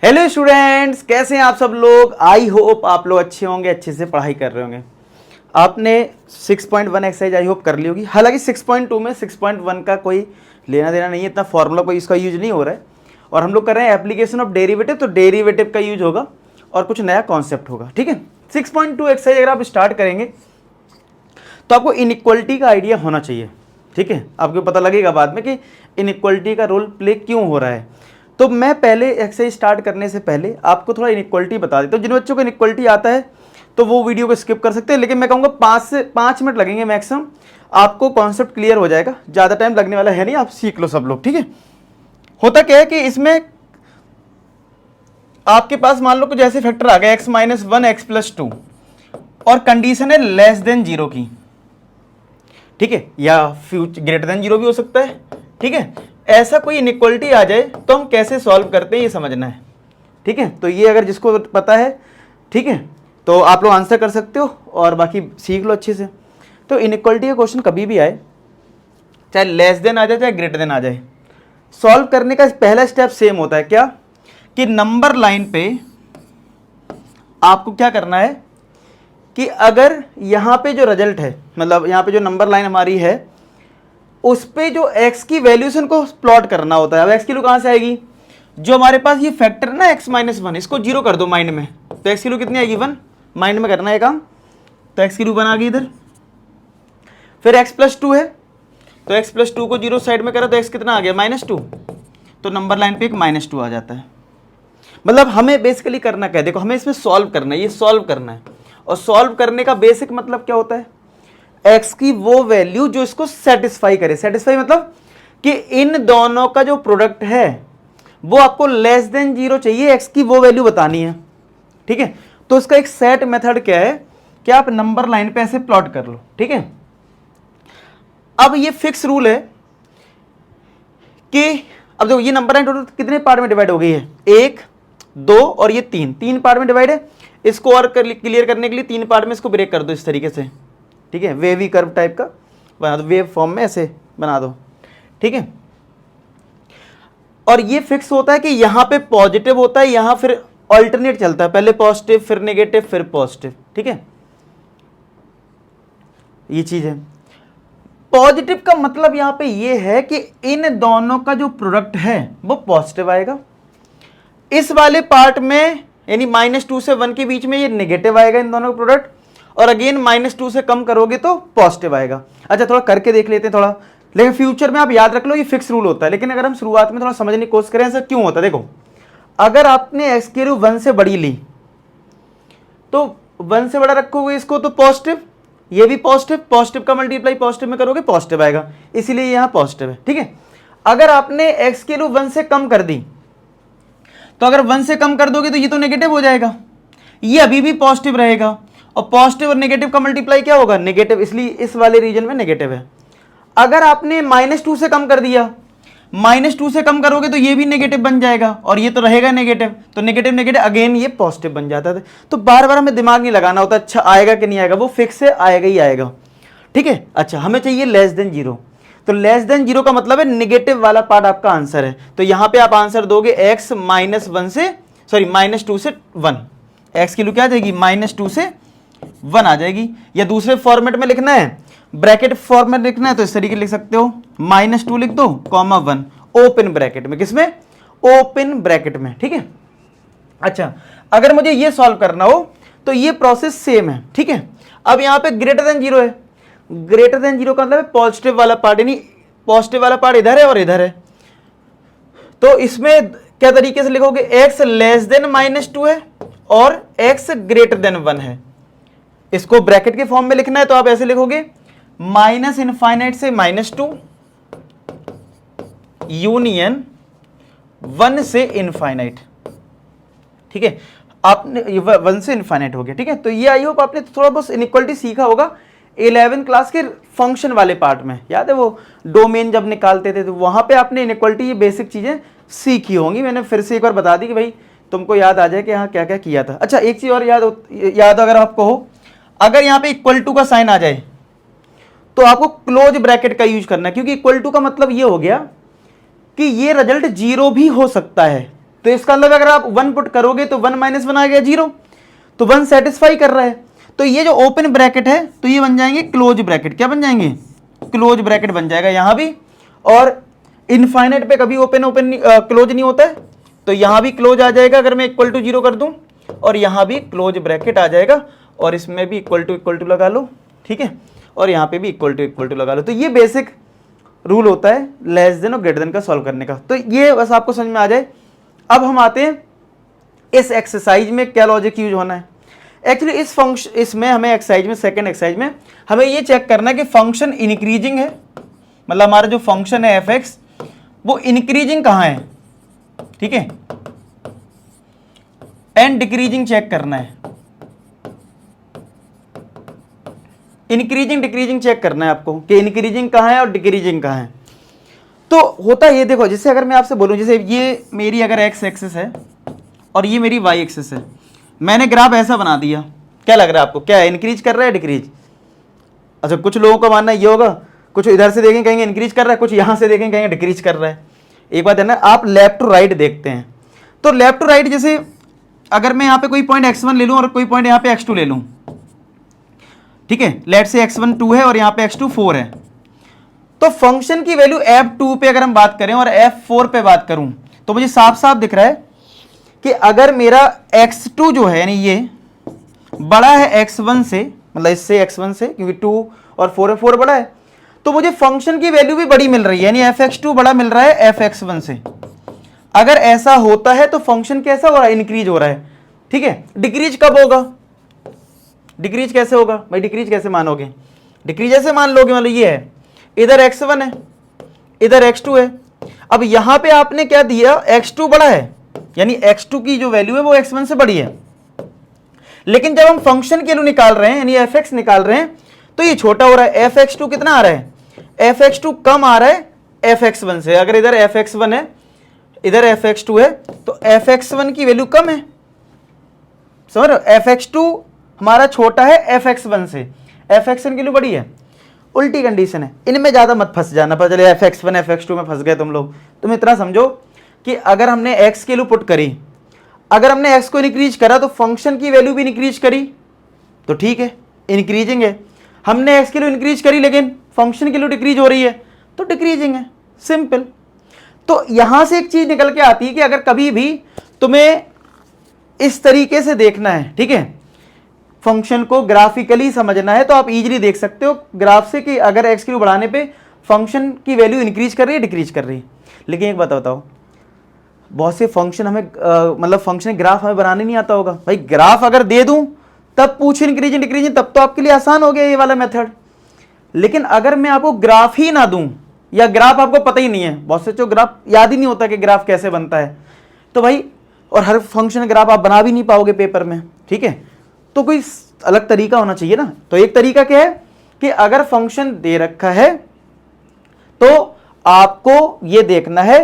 Hello students, कैसे हैं आप सब लोग। आई होप आप लोग अच्छे होंगे, अच्छे से पढ़ाई कर रहे होंगे। आपने 6.1 एक्सरसाइज आई होप कर ली होगी। हालांकि 6.2 में 6.1 का कोई लेना देना नहीं है, इतना फॉर्मूला कोई इसका यूज नहीं हो रहा है। और हम लोग कर रहे हैं एप्लीकेशन ऑफ डेरिवेटिव, तो डेरिवेटिव का यूज होगा और कुछ नया कॉन्सेप्ट होगा। ठीक है, 6.2 एक्सरसाइज अगर आप स्टार्ट करेंगे तो आपको इनइक्वलिटी का आइडिया होना चाहिए। ठीक है, आपको पता लगेगा बाद में कि इनइक्वलिटी का रोल प्ले क्यों हो रहा है। तो मैं पहले एक्सरसाइज स्टार्ट करने से पहले आपको थोड़ा इनइक्वलिटी बता देता हूँ। जिन बच्चों को इनइक्वलिटी आता है तो वो वीडियो को स्किप कर सकते हैं, लेकिन मैं कहूँगा 5 मिनट लगेंगे मैक्सिमम, आपको कॉन्सेप्ट क्लियर हो जाएगा। ज़्यादा टाइम लगने वाला है नहीं, आप सीख लो सब लोग। ठीक है, होता क्या है कि इसमें आपके पास मान लो कुछ ऐसे फैक्टर आ गए x-1 x+2 और कंडीशन है लेस देन 0 की। ठीक है, या ग्रेटर देन 0 भी हो सकता है। ठीक है, ऐसा कोई इनइक्वलिटी आ जाए तो हम कैसे सॉल्व करते हैं ये समझना है। ठीक है, तो ये अगर जिसको पता है, ठीक है, तो आप लोग आंसर कर सकते हो और बाकी सीख लो अच्छे से। तो इनइक्वलिटी का क्वेश्चन कभी भी आए, चाहे लेस देन आ जाए चाहे ग्रेटर देन आ जाए, सॉल्व करने का पहला स्टेप सेम होता है। क्या कि नंबर लाइन पे आपको क्या करना है कि अगर यहाँ पे जो रिजल्ट है, मतलब यहाँ पे जो नंबर लाइन हमारी है, उस पे जो x की वैल्यूशन को प्लॉट करना होता है। अब x की वैल्यू कहाँ से आएगी, जो हमारे पास ये फैक्टर है ना x-1, इसको 0 कर दो माइंड में, तो x की वैल्यू कितनी आएगी 1। माइंड में करना है काम, तो x की वैल्यू 1 आ गई इधर। फिर x+2 है, तो x+2 को 0 साइड में करा तो x कितना आ गया -2, तो नंबर लाइन पे एक -2 आ जाता है। मतलब हमें बेसिकली करना क्या है, देखो हमें इसमें सॉल्व करना है, ये सॉल्व करना है। और सॉल्व करने का बेसिक मतलब क्या होता है, x की वो वैल्यू जो इसको सेटिस्फाई करे। सेटिस्फाई मतलब कि इन दोनों का जो प्रोडक्ट है वो आपको लेस देन 0 चाहिए, x की वो वैल्यू बतानी है। ठीक है, तो इसका एक सेट मेथड क्या है कि आप नंबर लाइन पे ऐसे प्लॉट कर लो। ठीक है, अब ये फिक्स रूल है कि अब देखो ये नंबर लाइन टोटल कितने पार्ट में डिवाइड हो गई है, 1 2 और ये 3 पार्ट में डिवाइड है। इसको और क्लियर करने के लिए 3 पार्ट में इसको ब्रेक कर दो इस तरीके से। ठीक है, वेवी कर्व टाइप का बना दो, वेव फॉर्म में ऐसे बना दो। ठीक है, और ये फिक्स होता है कि यहां पे पॉजिटिव होता है, यहां फिर ऑल्टरनेट चलता है, पहले पॉजिटिव फिर नेगेटिव फिर पॉजिटिव। ठीक है, ये चीज है। पॉजिटिव का मतलब यहां पे ये है कि इन दोनों का जो प्रोडक्ट है वो पॉजिटिव आएगा। इस वाले पार्ट में यानी -2 से 1 के बीच में ये नेगेटिव आएगा इन दोनों का प्रोडक्ट, और अगेन -2 से कम करोगे तो पॉजिटिव आएगा। अच्छा, थोड़ा करके देख लेते हैं थोड़ा, लेकिन फ्यूचर में आप याद रख लो ये फिक्स रूल होता है। लेकिन अगर हम शुरुआत में थोड़ा समझने की कोशिश करें ऐसा क्यों होता है, देखो अगर आपने x की वैल्यू 1 से बड़ी ली तो 1 से बड़ा रखोगे इसको तो पॉजिटिव, ये भी पॉजिटिव, पॉजिटिव का मल्टीप्लाई पॉजिटिव में करोगे पॉजिटिव आएगा, इसीलिए यहाँ पॉजिटिव है। ठीक है, अगर आपने x की वैल्यू 1 से कम कर दी तो अगर 1 से कम कर दोगे तो ये तो नेगेटिव हो जाएगा, ये अभी भी पॉजिटिव रहेगा, और पॉजिटिव और नेगेटिव का मल्टीप्लाई क्या होगा नेगेटिव, इसलिए इस वाले रीजन में नेगेटिव है। अगर आपने -2 से कम कर दिया, -2 से कम करोगे तो ये भी नेगेटिव बन जाएगा और ये तो रहेगा नेगेटिव, तो नेगेटिव नेगेटिव अगेन ये पॉजिटिव बन जाता है। तो बार बार हमें दिमाग नहीं लगाना होता अच्छा आएगा कि नहीं आएगा, वो फिक्स है, आएगा ही आएगा। ठीक है, अच्छा हमें चाहिए लेस देन 0, तो लेस देन 0 का मतलब है नेगेटिव वाला पार्ट आपका आंसर है। तो यहां पे आप आंसर दोगे -2 से 1, x की वैल्यू क्या आ जाएगी -2 से 1 आ जाएगी। या दूसरे फॉर्मेट में लिखना है, ब्रैकेट फॉर्मेट लिखना है तो इस तरीके लिख सकते हो, -2 लिख दो, (1) ओपन ब्रैकेट में, किसमें ओपन ब्रैकेट में। ठीक है, अच्छा अगर मुझे ये सॉल्व करना हो तो ये प्रोसेस सेम है। ठीक है, अब यहां पे ग्रेटर देन 0 है, ग्रेटर देन 0 का मतलब पॉजिटिव वाला पार्ट, यानी पॉजिटिव वाला पार्ट इधर है और इधर है। तो इसमें क्या तरीके से लिखोगे, x लेस देन -2 है और x ग्रेटर देन 1 है। इसको ब्रैकेट के फॉर्म में लिखना है तो आप ऐसे लिखोगे -∞ से -2 यूनियन 1 से इनफाइनाइट। ठीक है, आपने 1 से इनफाइनाइट हो गया। ठीक है, तो ये आई होप आपने थोड़ा बहुत इनइक्वलिटी सीखा होगा 11th क्लास के फंक्शन वाले पार्ट में। याद है वो डोमेन जब निकालते थे तो वहां पे आपने इनइक्वलिटी ये बेसिक चीजें सीखी होंगी। मैंने फिर से एक बार बता दी कि भाई तुमको याद आ जाए कि यहाँ क्या क्या किया था। अच्छा एक चीज और याद अगर आपको हो, अगर यहाँ पे इक्वल टू का साइन आ जाए तो आपको क्लोज ब्रैकेट का यूज करना है, क्योंकि इक्वल टू का मतलब ये हो गया कि ये रिजल्ट 0 भी हो सकता है, तो इसका मतलब अगर आप 1 पुट करोगे तो 1 - 1 आ गया 0, तो 1 सेटिस्फाई कर रहा है। तो ये जो ओपन ब्रैकेट है तो ये बन जाएंगे क्लोज ब्रैकेट। क्या बन जाएंगे? क्लोज ब्रैकेट बन जाएगा यहां भी, और इनफाइनाइट पे कभी ओपन क्लोज नहीं होता है, तो यहां भी क्लोज आ जाएगा अगर मैं इक्वल टू 0 कर दूं, और यहां भी क्लोज ब्रैकेट आ जाएगा, और इसमें भी इक्वल टू लगा लो, ठीक है, और यहां पे भी इक्वल टू लगा लो। तो ये बेसिक रूल होता है लेस देन और ग्रेटर देन का सॉल्व करने का। तो ये बस आपको समझ में आ जाए। अब हम आते हैं इस एक्सरसाइज में क्या लॉजिक यूज होना है। एक्चुअली इसमें हमें एक्सरसाइज में, सेकंड एक्सरसाइज में हमें ये चेक करना है कि फंक्शन इंक्रीजिंग है, मतलब हमारा जो फंक्शन है एफ एक्स वो इंक्रीजिंग कहां है, ठीक है, एंड डिक्रीजिंग चेक करना है। इंक्रीजिंग डिक्रीजिंग चेक करना है आपको कि इंक्रीजिंग कहां है और डिक्रीजिंग कहां है। तो होता ये देखो, जैसे अगर मैं आपसे बोलूं, जैसे ये मेरी अगर एक्स एक्सिस है और ये मेरी वाई एक्सिस है, मैंने ग्राफ ऐसा बना दिया, क्या लग रहा है आपको, क्या है, इंक्रीज कर रहा है डिक्रीज? अच्छा, कुछ लोगों का मानना ये होगा, कुछ इधर से देखें कहेंगे इंक्रीज कर रहा है, कुछ यहां से देखें कहेंगे डिक्रीज कर रहा है। एक बात है ना, आप लेफ्ट टू राइट देखते हैं, तो लेफ्ट टू राइट जैसे अगर मैं यहाँ पे कोई पॉइंट x1 ले लूं और कोई पॉइंट यहाँ पे x2 ले लूं, ठीक है, लेट से x1 2 है और यहाँ पे x2 4 है, तो फंक्शन की वैल्यू f2 पे अगर हम बात करें और f4 पे बात करूं, तो मुझे साफ साफ दिख रहा है कि अगर मेरा x2 जो है यानी ये बड़ा है x1 से, मतलब इससे x1 से, क्योंकि 2 और 4 है, 4 बड़ा है, तो मुझे फंक्शन की वैल्यू भी बड़ी मिल रही है, यानी fx2 बड़ा मिल रहा है fx1 से। अगर ऐसा होता है तो फंक्शन कैसा हो रहा है, इंक्रीज हो रहा है, ठीक है। डिक्रीज कब होगा, डिक्रीज कैसे होगा भाई, डिक्रीज कैसे मानोगे, डिक्रीज ऐसे मान लोगे, मतलब ये है इधर x1 है इधर x2 है, अब यहां पे आपने क्या दिया, x2 बड़ा है, यानी x2 की जो वैल्यू है वो x1 से बड़ी है, लेकिन जब हम फंक्शन की वैल्यू निकाल रहे हैं यानी fx निकाल रहे हैं तो ये छोटा हो रहा है, fx2 कितना आ रहा है, fx2 कम आ रहा है fx1 से। अगर इधर fx1 है इधर fx2 है तो fx1 की वैल्यू कम है, समझ रहे हो, fx2 हमारा छोटा है fx1 से, fx1 की वैल्यू बड़ी है। उल्टी कंडीशन है, इनमें ज्यादा मत फंस जाना, पता चले fx1 fx2 में फंस गए तुम लोग। तुम इतना समझो कि अगर हमने x की वैल्यू पुट करी, अगर हमने x को इंक्रीज करा तो फंक्शन की वैल्यू भी इंक्रीज करी तो ठीक है, इंक्रीजिंग है। हमने x की वैल्यू इंक्रीज करी लेकिन फंक्शन की वैल्यू डिक्रीज हो रही है तो डिक्रीजिंग है, सिंपल। तो यहां से एक चीज निकल के आती है कि अगर कभी भी तुम्हें इस तरीके से देखना है, ठीक है, फंक्शन को ग्राफिकली समझना है, तो आप इजीली देख सकते हो ग्राफ से कि अगर x की वैल्यू बढ़ाने पे फंक्शन की वैल्यू इंक्रीज कर रही है डिक्रीज कर रही है। लेकिन एक बात बताओ, बहुत से फंक्शन हमें मतलब फंक्शन ग्राफ हमें बनाने नहीं आता होगा भाई, ग्राफ अगर दे दूं तब पूछ इंक्रीजिंग डिक्रीजिंग, तब तो आपके लिए आसान हो गया ये वाला मेथड। लेकिन अगर मैं आपको ग्राफ ही ना दूं या ग्राफ आपको पता ही नहीं है, बहुत से जो ग्राफ याद ही नहीं होता कि ग्राफ कैसे बनता है, तो भाई और हर फंक्शन ग्राफ आप बना भी नहीं पाओगे पेपर में, ठीक है, तो कोई अलग तरीका होना चाहिए ना। तो एक तरीका क्या है कि अगर फंक्शन दे रखा है तो आपको ये देखना है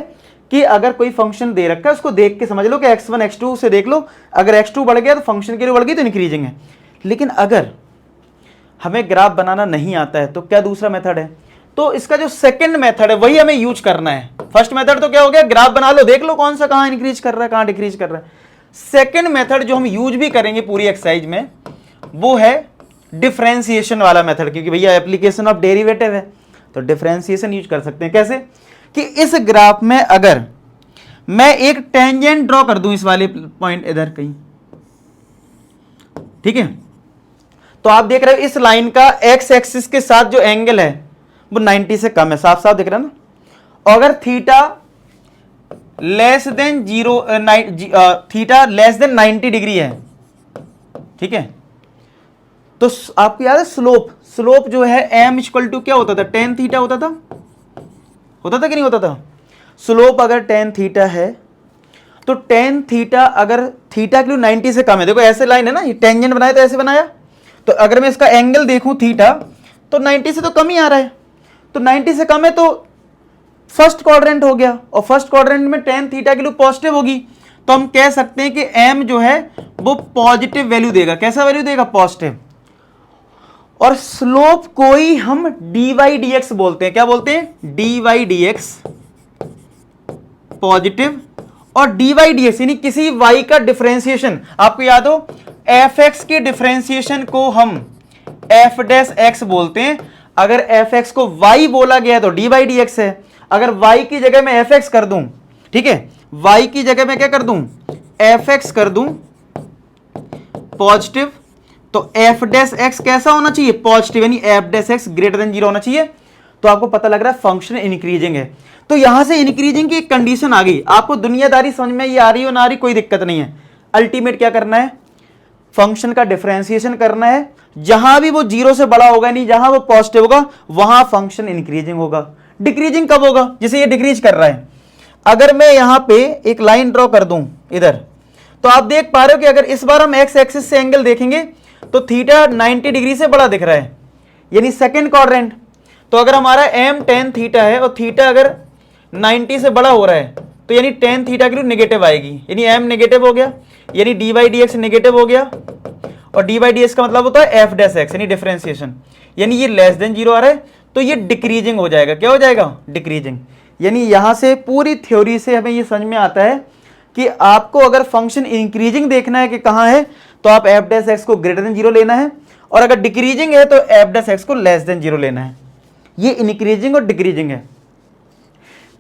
कि अगर कोई फंक्शन दे रखा है उसको देख के समझ लो कि x1 x2 से देख लो, अगर x2 बढ़ गया तो फंक्शन के लिए बढ़ गई तो इंक्रीजिंग है। लेकिन अगर हमें ग्राफ बनाना नहीं आता है तो क्या दूसरा मेथड है, तो इसका जो सेकंड मेथड है वही हमें यूज करना है। फर्स्ट मेथड तो क्या हो गया, ग्राफ बना लो, देख लो कौन सा कहां इंक्रीज कर रहा है कहां डिक्रीज कर रहा है। सेकंड मेथड जो हम यूज भी करेंगे पूरी एक्सरसाइज में वो है डिफरेंशिएशन वाला मेथड, क्योंकि भैया एप्लीकेशन ऑफ डेरिवेटिव है तो डिफरेंशिएशन यूज कर सकते हैं। कैसे कि इस ग्राफ में अगर मैं एक टेंजेंट ड्रॉ कर दूं इस वाले पॉइंट इधर कहीं, ठीक है, तो आप देख रहे हो इस लाइन का एक्स एक्सिस के साथ जो एंगल है वो 90 से कम है, साफ साफ दिख रहा है ना। अगर थीटा लेस देन 90 डिग्री है, ठीक है, तो आपको याद है स्लोप जो है m इक्वल टू क्या होता था, tan थीटा होता था कि नहीं होता था। स्लोप अगर tan थीटा है तो tan थीटा अगर थीटा की 90 से कम है, देखो ऐसे लाइन है ना, ये टेंजेंट बनाया तो ऐसे बनाया, तो अगर मैं इसका एंगल देखूं थीटा तो 90 से तो कम ही आ रहा है, तो 90 से कम है तो फर्स्ट क्वाड्रेंट हो गया, और फर्स्ट क्वाड्रेंट में tan थीटा की वैल्यू पॉजिटिव होगी, तो हम कह सकते हैं कि m जो है वो पॉजिटिव वैल्यू देगा। कैसा वैल्यू देगा, पॉजिटिव। और स्लोप को ही हम dy dx बोलते हैं, क्या बोलते हैं, dy dx पॉजिटिव, और dy dx यानी किसी y का डिफरेंशिएशन, आपको याद हो fx के डिफरेंशिएशन को हम f डैश x बोलते हैं। अगर fx को y बोला गया तो dy dx है। अगर y की जगह मैं fx कर दूं, ठीक है, y की जगह मैं क्या कर दूं, fx कर दूं पॉजिटिव, तो f डैश x कैसा होना चाहिए, पॉजिटिव, यानी f dash x greater than 0 होना चाहिए। तो आपको पता लग रहा है फंक्शन इंक्रीजिंग है। तो यहां से इंक्रीजिंग की एक कंडीशन आ गई। आपको दुनियादारी समझ में ये आ रही हो ना आ रही, कोई दिक्कत नहीं है। अल्टीमेट क्या करना है, फंक्शन का डिफरेंशिएशन करना है। जहां भी वो 0 से बड़ा होगा, नहीं जहां वो पॉजिटिव होगा वहां फंक्शन इंक्रीजिंग होगा। डिक्रीजिंग कब होगा, जैसे ये डिक्रीज कर रहा है। अगर मैं यहां पे एक लाइन ड्रॉ कर दूं इधर, तो आप देख पा रहे हो कि अगर इस बार हम एक्स एक्सिस से एंगल देखेंगे तो थीटा 90 डिग्री से बड़ा दिख रहा है, यानी सेकंड क्वाड्रेंट। तो अगर हमारा m tan थीटा है और थीटा अगर 90 से बड़ा हो रहा है तो यानी tan थीटा की नेगेटिव आएगी, यानी m नेगेटिव हो गया, यानी dy dx नेगेटिव हो गया। और dy dx का मतलब होता है f डैश x यानी डिफरेंशिएशन, यानी ये लेस देन 0 आ रहा है तो ये डिक्रीजिंग हो जाएगा। क्या हो जाएगा, डिक्रीजिंग। यानी यहां से पूरी थ्योरी से हमें ये समझ में आता है कि आपको अगर फंक्शन इंक्रीजिंग देखना है कि कहां है, तो आप f डैश x को ग्रेटर देन 0 लेना है, और अगर डिक्रीजिंग है तो f डैश x को लेस देन 0 लेना है। ये इंक्रीजिंग और डिक्रीजिंग है।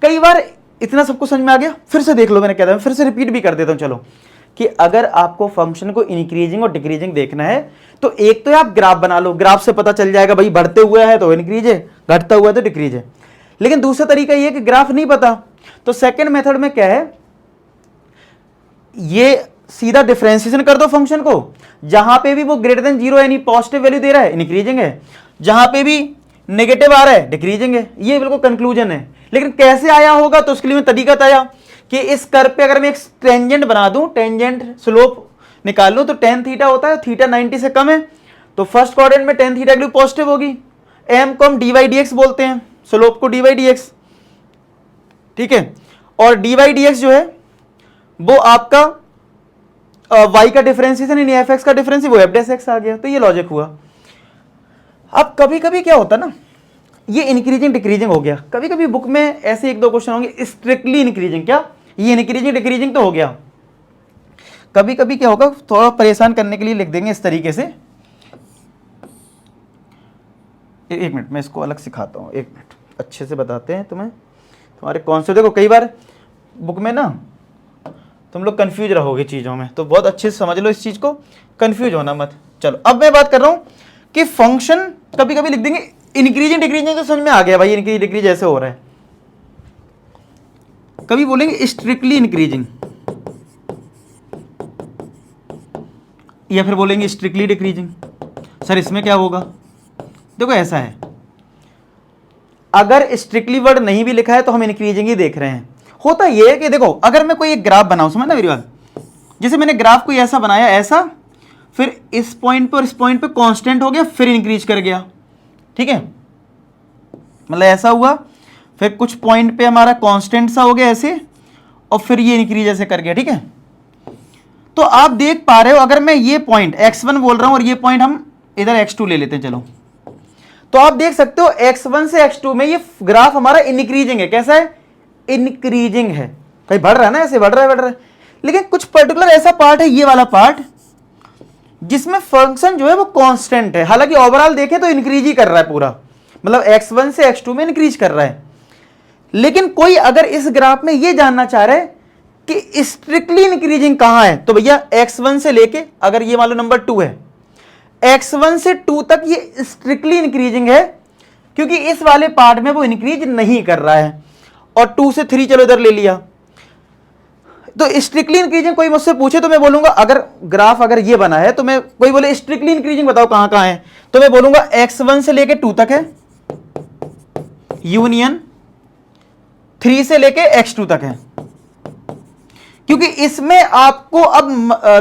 कई बार इतना सबको समझ में आ गया, फिर से देख लो, मैंने कहता हूं फिर से रिपीट भी कर देता हूं। चलो, कि अगर आपको फंक्शन को इंक्रीजिंग और डिक्रीजिंग देखना है तो एक तो आप ग्राफ बना लो, ग्राफ से पता चल जाएगा भाई बढ़ते हुए है तो इंक्रीज है, घटता हुआ है तो डिक्रीज है। लेकिन दूसरा तरीका ये कि ग्राफ नहीं पता, तो सेकंड मेथड में क्या है, ये सीधा डिफरेंशिएशन कर दो फंक्शन को। जहां पे भी वो ग्रेटर देन 0 यानी पॉजिटिव वैल्यू दे रहा है इंक्रीजिंग है, जहां पे भी नेगेटिव आ रहा है डिक्रीजिंग है। ये बिल्कुल कंक्लूजन है। लेकिन कैसे आया होगा, तो उसके लिए मैं तरीका बताया कि इस कर्व पे अगर मैं एक टेंजेंट बना दूं, टेंजेंट स्लोप निकाल लूं, तो tan थीटा होता है, थीटा 90 से कम है, तो फर्स्ट क्वाड्रेंट में tan थीटा की पॉजिटिव होगी। m को हम dy dx बोलते हैं, स्लोप को dy dx, ठीक है। और dy dx जो है वो आपका y का डिफरेंशिएशन यानी fx का डिफरेंस, वो f डैश x आ गया। तो ये लॉजिक हुआ। अब कभी कभी क्या होता ना, ये इंक्रीजिंग डिक्रीजिंग हो गया। कभी कभी बुक में ऐसे एक दो क्वेश्चन होंगे स्ट्रिक्टली इंक्रीजिंग, क्या ये इंक्रीजिंग डिक्रीजिंग तो हो गया। कभी कभी क्या होगा, थोड़ा परेशान करने के लिए लिख देंगे इस तरीके से। एक मिनट मैं इसको अलग सिखाता हूँ, एक मिनट अच्छे से बताते हैं तुम्हें तुम्हारे कॉन्सेप्ट। देखो कई बार बुक में ना तुम लोग कंफ्यूज रहोगे चीज़ों में, तो बहुत अच्छे से समझ लो इस चीज़ को, कंफ्यूज होना मत। चलो अब मैं बात कर रहा हूँ कि फंक्शन कभी कभी लिख देंगे इंक्रीजिंग डिक्रीजिंग, तो समझ में आ गया भाई इंक्रीज डिक्रीज ऐसे हो रहा है। कभी बोलेंगे स्ट्रिक्टली इंक्रीजिंग या फिर बोलेंगे स्ट्रिक्टली डिक्रीजिंग। सर इसमें क्या होगा, देखो ऐसा है, अगर स्ट्रिक्टली वर्ड नहीं भी लिखा है तो हम इंक्रीजिंग ही देख रहे हैं। होता यह है कि देखो अगर मैं कोई एक ग्राफ बनाऊं, समझना मेरी बात, जैसे मैंने ग्राफ को ऐसा बनाया, ऐसा, फिर इस पॉइंट पर इस पॉइंट पे कांस्टेंट हो गया, फिर इंक्रीज कर गया, ठीक है, मतलब ऐसा हुआ, फिर कुछ पॉइंट पे हमारा कांस्टेंट सा हो गया ऐसे, और फिर ये इंक्रीज ऐसे कर गया, ठीक है। तो आप देख पा रहे हो, अगर मैं ये पॉइंट x1 बोल रहा हूं और ये पॉइंट हम इधर x2 ले लेते हैं, चलो, तो आप देख सकते हो x1 से x2 में ये ग्राफ हमारा इंक्रीजिंग है। कैसा है, इंक्रीजिंग है, कहीं बढ़ रहा है ना, ऐसे बढ़ रहा है बढ़ रहा है। लेकिन कुछ पर्टिकुलर ऐसा पार्ट है, ये वाला पार्ट, जिसमें फंक्शन जो है वो कांस्टेंट है। हालांकि ओवरऑल देखें तो इंक्रीज ही कर रहा है पूरा, मतलब x1 से x2 में इंक्रीज कर रहा है। लेकिन कोई अगर इस ग्राफ में ये जानना चाह रहा है कि स्ट्रिक्टली इंक्रीजिंग कहां है, तो भैया x1 से लेके, अगर ये मान लो नंबर 2 है, x1 से 2 तक ये स्ट्रिक्टली इंक्रीजिंग है, क्योंकि इस वाले पार्ट में वो इंक्रीज नहीं कर रहा है। और 2 से 3 चलो इधर ले लिया, तो स्ट्रिक्टली इंक्रीजिंग कोई मुझसे पूछे तो मैं बोलूंगा, अगर ग्राफ अगर ये बना है तो मैं, कोई बोले स्ट्रिक्टली इंक्रीजिंग बताओ कहां कहां है, तो मैं बोलूंगा x1 से लेके 2 तक है, यूनियन 3 से लेके x2 तक है। क्योंकि इसमें आपको अब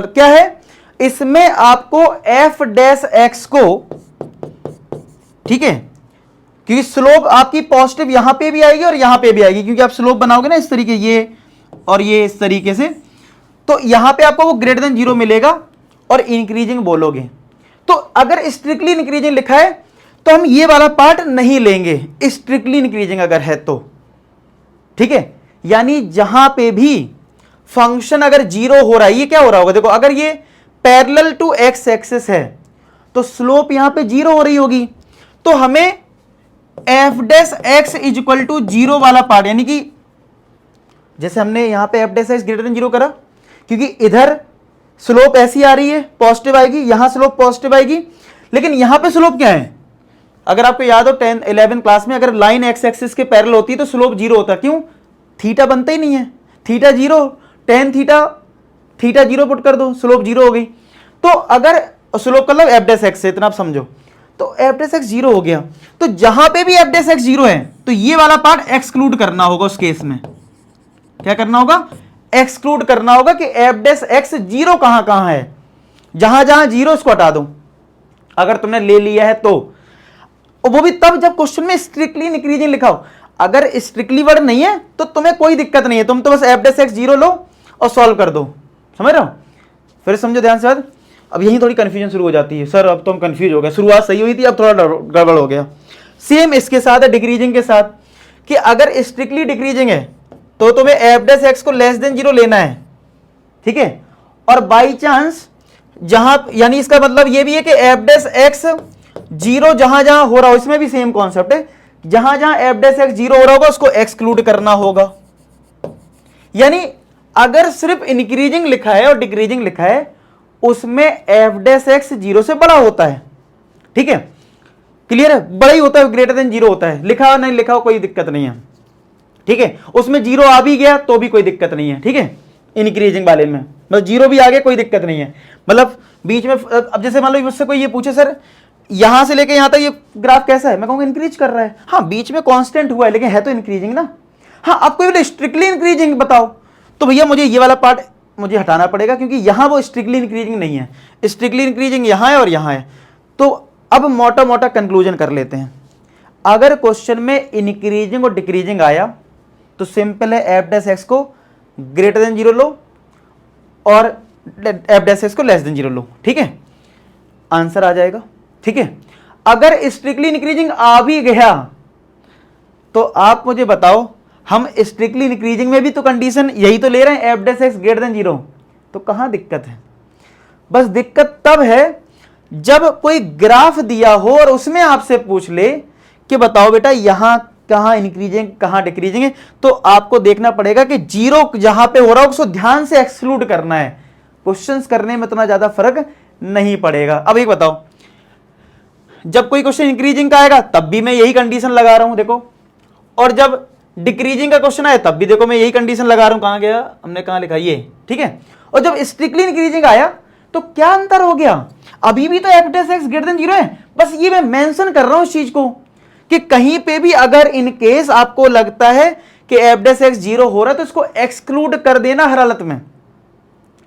क्या है, इसमें आपको f डैश x को, ठीक है, क्योंकि स्लोप आपकी पॉजिटिव यहां पे भी आएगी और यहां पे भी आएगी, क्योंकि आप स्लोप बनाओगे ना इस तरीके, ये और ये इस तरीके से, तो यहां पे आपको वो ग्रेटर देन 0 मिलेगा और इंक्रीजिंग बोलोगे। तो अगर स्ट्रिक्टली इंक्रीजिंग लिखा है तो हम ये वाला पार्ट नहीं लेंगे, स्ट्रिक्टली इंक्रीजिंग अगर है तो, ठीक है। यानी जहां पे भी फंक्शन अगर जीरो हो रहा है, ये क्या हो रहा होगा, देखो अगर ये पैरेलल टू एक्स एक्सिस है तो स्लोप यहां पे जीरो हो रही होगी, तो हमें f dash x is equal to zero वाला पार्ट, यानी कि जैसे हमने यहां पे f dash x greater than zero करा, क्योंकि इधर स्लोप ऐसी आ रही है पॉजिटिव आएगी, यहां स्लोप पॉजिटिव आएगी, लेकिन यहां पे स्लोप क्या है, अगर आपको याद हो 10 11 क्लास में अगर लाइन एक्स एक्सिस के पैरेलल होती है तो स्लोप जीरो होता है, क्यों, थीटा बनता ही नहीं है, theta zero, tan theta, theta zero put कर दो, स्लोप जीरो हो गई। तो अगर स्लोप कर लो एफ डैश एक्स से, इतना आप समझो, तो एफ डैश एक्स जीरो हो गया, तो जहां पे भी एफ डैश एक्स जीरो है तो ये वाला पार्ट एक्सक्लूड करना होगा, उस केस में क्या करना होगा, एक्सक्लूड करना होगा कि एफ डैश एक्स जीरो कहां कहां है, जहां जहां जीरो उसको हटा दो, अगर तुमने ले लिया है तो, वो भी तब जब क्वेश्चन में स्ट्रिक्टली इंक्रीजिंग लिखा हो, अगर स्ट्रिक्टली वर्ड नहीं है तो तुम्हें कोई दिक्कत नहीं है, तुम तो बस एफ डैश एक्स जीरो लो और सॉल्व कर दो, समझ रहे हो, फिर समझो ध्यान से बात। अब यही थोड़ी कंफ्यूजन शुरू हो जाती है, सर अब तो हम कंफ्यूज हो गए, शुरुआत सही हुई थी अब थोड़ा गड़बड़ हो गया। सेम इसके साथ है डिक्रीजिंग के साथ, कि अगर स्ट्रिक्टली डिक्रीजिंग है तो तुम्हें एफ डैश एक्स को लेस देन जीरो लेना है, ठीक है, और बाई चांस जहां, यानी इसका मतलब ये भी है कि एफ डैश एक्स जीरो जहां जहां हो रहा हो, इसमें भी सेम कॉन्सेप्ट है, जहां जहां एफ डैश एक्स जीरो हो रहा होगा उसको एक्सक्लूड करना होगा, यानी अगर सिर्फ इंक्रीजिंग लिखा है और डिक्रीजिंग लिखा है उसमें एफ डैश एक्स जीरो से बड़ा होता है, ठीक है, क्लियर है, बड़ा ही होता है, ग्रेटर देन जीरो होता है, लिखा हो नहीं लिखा हो कोई दिक्कत नहीं है, ठीक है, उसमें जीरो आ भी गया तो भी कोई दिक्कत नहीं है, ठीक है, इंक्रीजिंग वाले में मतलब जीरो भी आ गया कोई दिक्कत नहीं है, मतलब बीच में, अब जैसे मान लो मुझसे कोई ये पूछे सर यहां से लेके यहां तक ये ग्राफ कैसा है, मैं कहूंगा इंक्रीज कर रहा है, हाँ बीच में कांस्टेंट हुआ है लेकिन है तो इंक्रीजिंग ना, हाँ आप कोई स्ट्रिक्टली इंक्रीजिंग बताओ तो भैया मुझे ये वाला पार्ट मुझे हटाना पड़ेगा, क्योंकि यहां वो स्ट्रिक्टली इंक्रीजिंग नहीं है, स्ट्रिक्टली इंक्रीजिंग यहां है और यहां है। तो अब मोटा मोटा कंक्लूजन कर लेते हैं, अगर क्वेश्चन में इंक्रीजिंग और डिक्रीजिंग आया तो सिंपल है एफ डैश एक्स को ग्रेटर देन जीरो लो और एफ डैश एक्स को लेस देन जीरो लो, ठीक है, आंसर आ जाएगा, ठीक है। अगर स्ट्रिक्टली इंक्रीजिंग आ भी गया तो आप मुझे बताओ, हम स्ट्रिक्टली इंक्रीजिंग में भी तो कंडीशन यही तो ले रहे हैं, F dash x greater than zero, तो कहां दिक्कत है, बस दिक्कत तब है जब कोई ग्राफ दिया हो और उसमें आपसे पूछ ले कि बताओ बेटा यहां कहां इंक्रीजिंग कहां डिक्रीजिंग है, तो आपको देखना पड़ेगा कि जीरो जहां पे हो रहा हो उसको ध्यान से एक्सक्लूड करना है, क्वेश्चंस करने में इतना ज्यादा फर्क नहीं पड़ेगा। अब एक बताओ, जब कोई क्वेश्चन इंक्रीजिंग का आएगा तब भी मैं यही कंडीशन लगा रहा हूं देखो, और जब डिक्रीजिंग का क्वेश्चन आया तब भी देखो मैं यही कंडीशन लगा रहा हूं, कहां गया, हमने कहां लिखा ये, ठीक है, और जब स्ट्रिक्टली इंक्रीजिंग आया तो क्या अंतर हो गया, अभी भी तो F dash x greater than zero है, बस ये मैं मेंशन कर रहा हूं इस चीज को कि कहीं पे भी अगर इन केस आपको लगता है कि एफ डैश एक्स जीरो हो रहा है तो इसको एक्सक्लूड कर देना हर हालत में,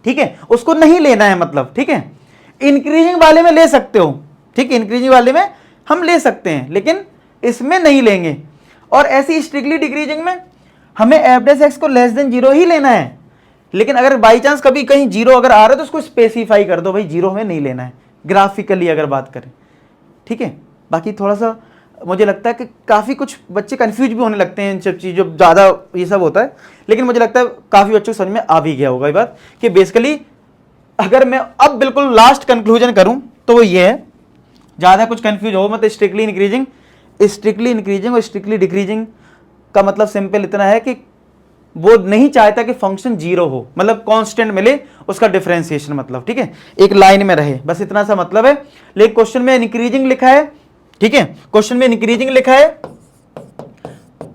ठीक है, उसको नहीं लेना है, मतलब ठीक है, इंक्रीजिंग वाले में ले सकते हो, ठीक है, इंक्रीजिंग वाले में हम ले सकते हैं लेकिन इसमें नहीं लेंगे, और ऐसी स्ट्रिक्टली डिक्रीजिंग में हमें एफ डैश एक्स को लेस देन जीरो ही लेना है, लेकिन अगर बाई चांस कभी कहीं जीरो अगर आ रहा है तो उसको स्पेसिफाई कर दो, भाई जीरो हमें नहीं लेना है, ग्राफिकली अगर बात करें, ठीक है। बाकी थोड़ा सा मुझे लगता है कि काफ़ी कुछ बच्चे कंफ्यूज भी होने लगते हैं इन सब चीज़, जो ज़्यादा ये सब होता है, लेकिन मुझे लगता है काफ़ी बच्चों को समझ में आ भी गया होगा ये बात कि बेसिकली अगर मैं अब बिल्कुल लास्ट कंक्लूजन करूं तो वो ये है, ज़्यादा कुछ कंफ्यूज हो मत, स्ट्रिक्टली इंक्रीजिंग और स्ट्रिक्टली डिक्रीजिंग का मतलब सिंपल इतना है कि वो नहीं चाहता कि फंक्शन जीरो हो, मतलब कांस्टेंट मिले उसका डिफरेंशिएशन, मतलब ठीक है, एक लाइन में रहे, बस इतना सा मतलब है। लेकिन क्वेश्चन में इंक्रीजिंग लिखा है, ठीक है, क्वेश्चन में इंक्रीजिंग लिखा है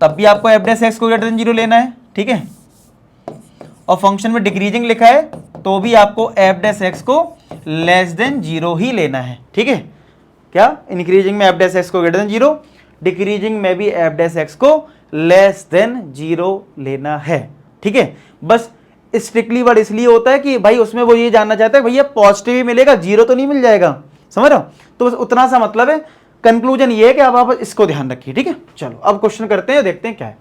तब भी आपको एफ डैश एक्स को ग्रेटर देन जीरो लेना है, ठीक है, और फंक्शन में डिक्रीजिंग लिखा है तो भी आपको एफ डैश एक्स को लेस देन जीरो ही लेना है, ठीक है, क्या इंक्रीजिंग में एफ डैश एक्स को ग्रेटर देन जीरो, डिक्रीजिंग में भी एफ डैश एक्स को लेस देन जीरो लेना है, ठीक है। बस स्ट्रिक्टली वर्ड इसलिए होता है कि भाई उसमें वो ये जानना चाहता है भैया पॉजिटिव ही मिलेगा, जीरो तो नहीं मिल जाएगा, समझ रहे हो, तो बस उतना सा मतलब है। कंक्लूजन ये है कि अब आप इसको ध्यान रखिए, ठीक है। चलो अब क्वेश्चन करते हैं, देखते हैं क्या है।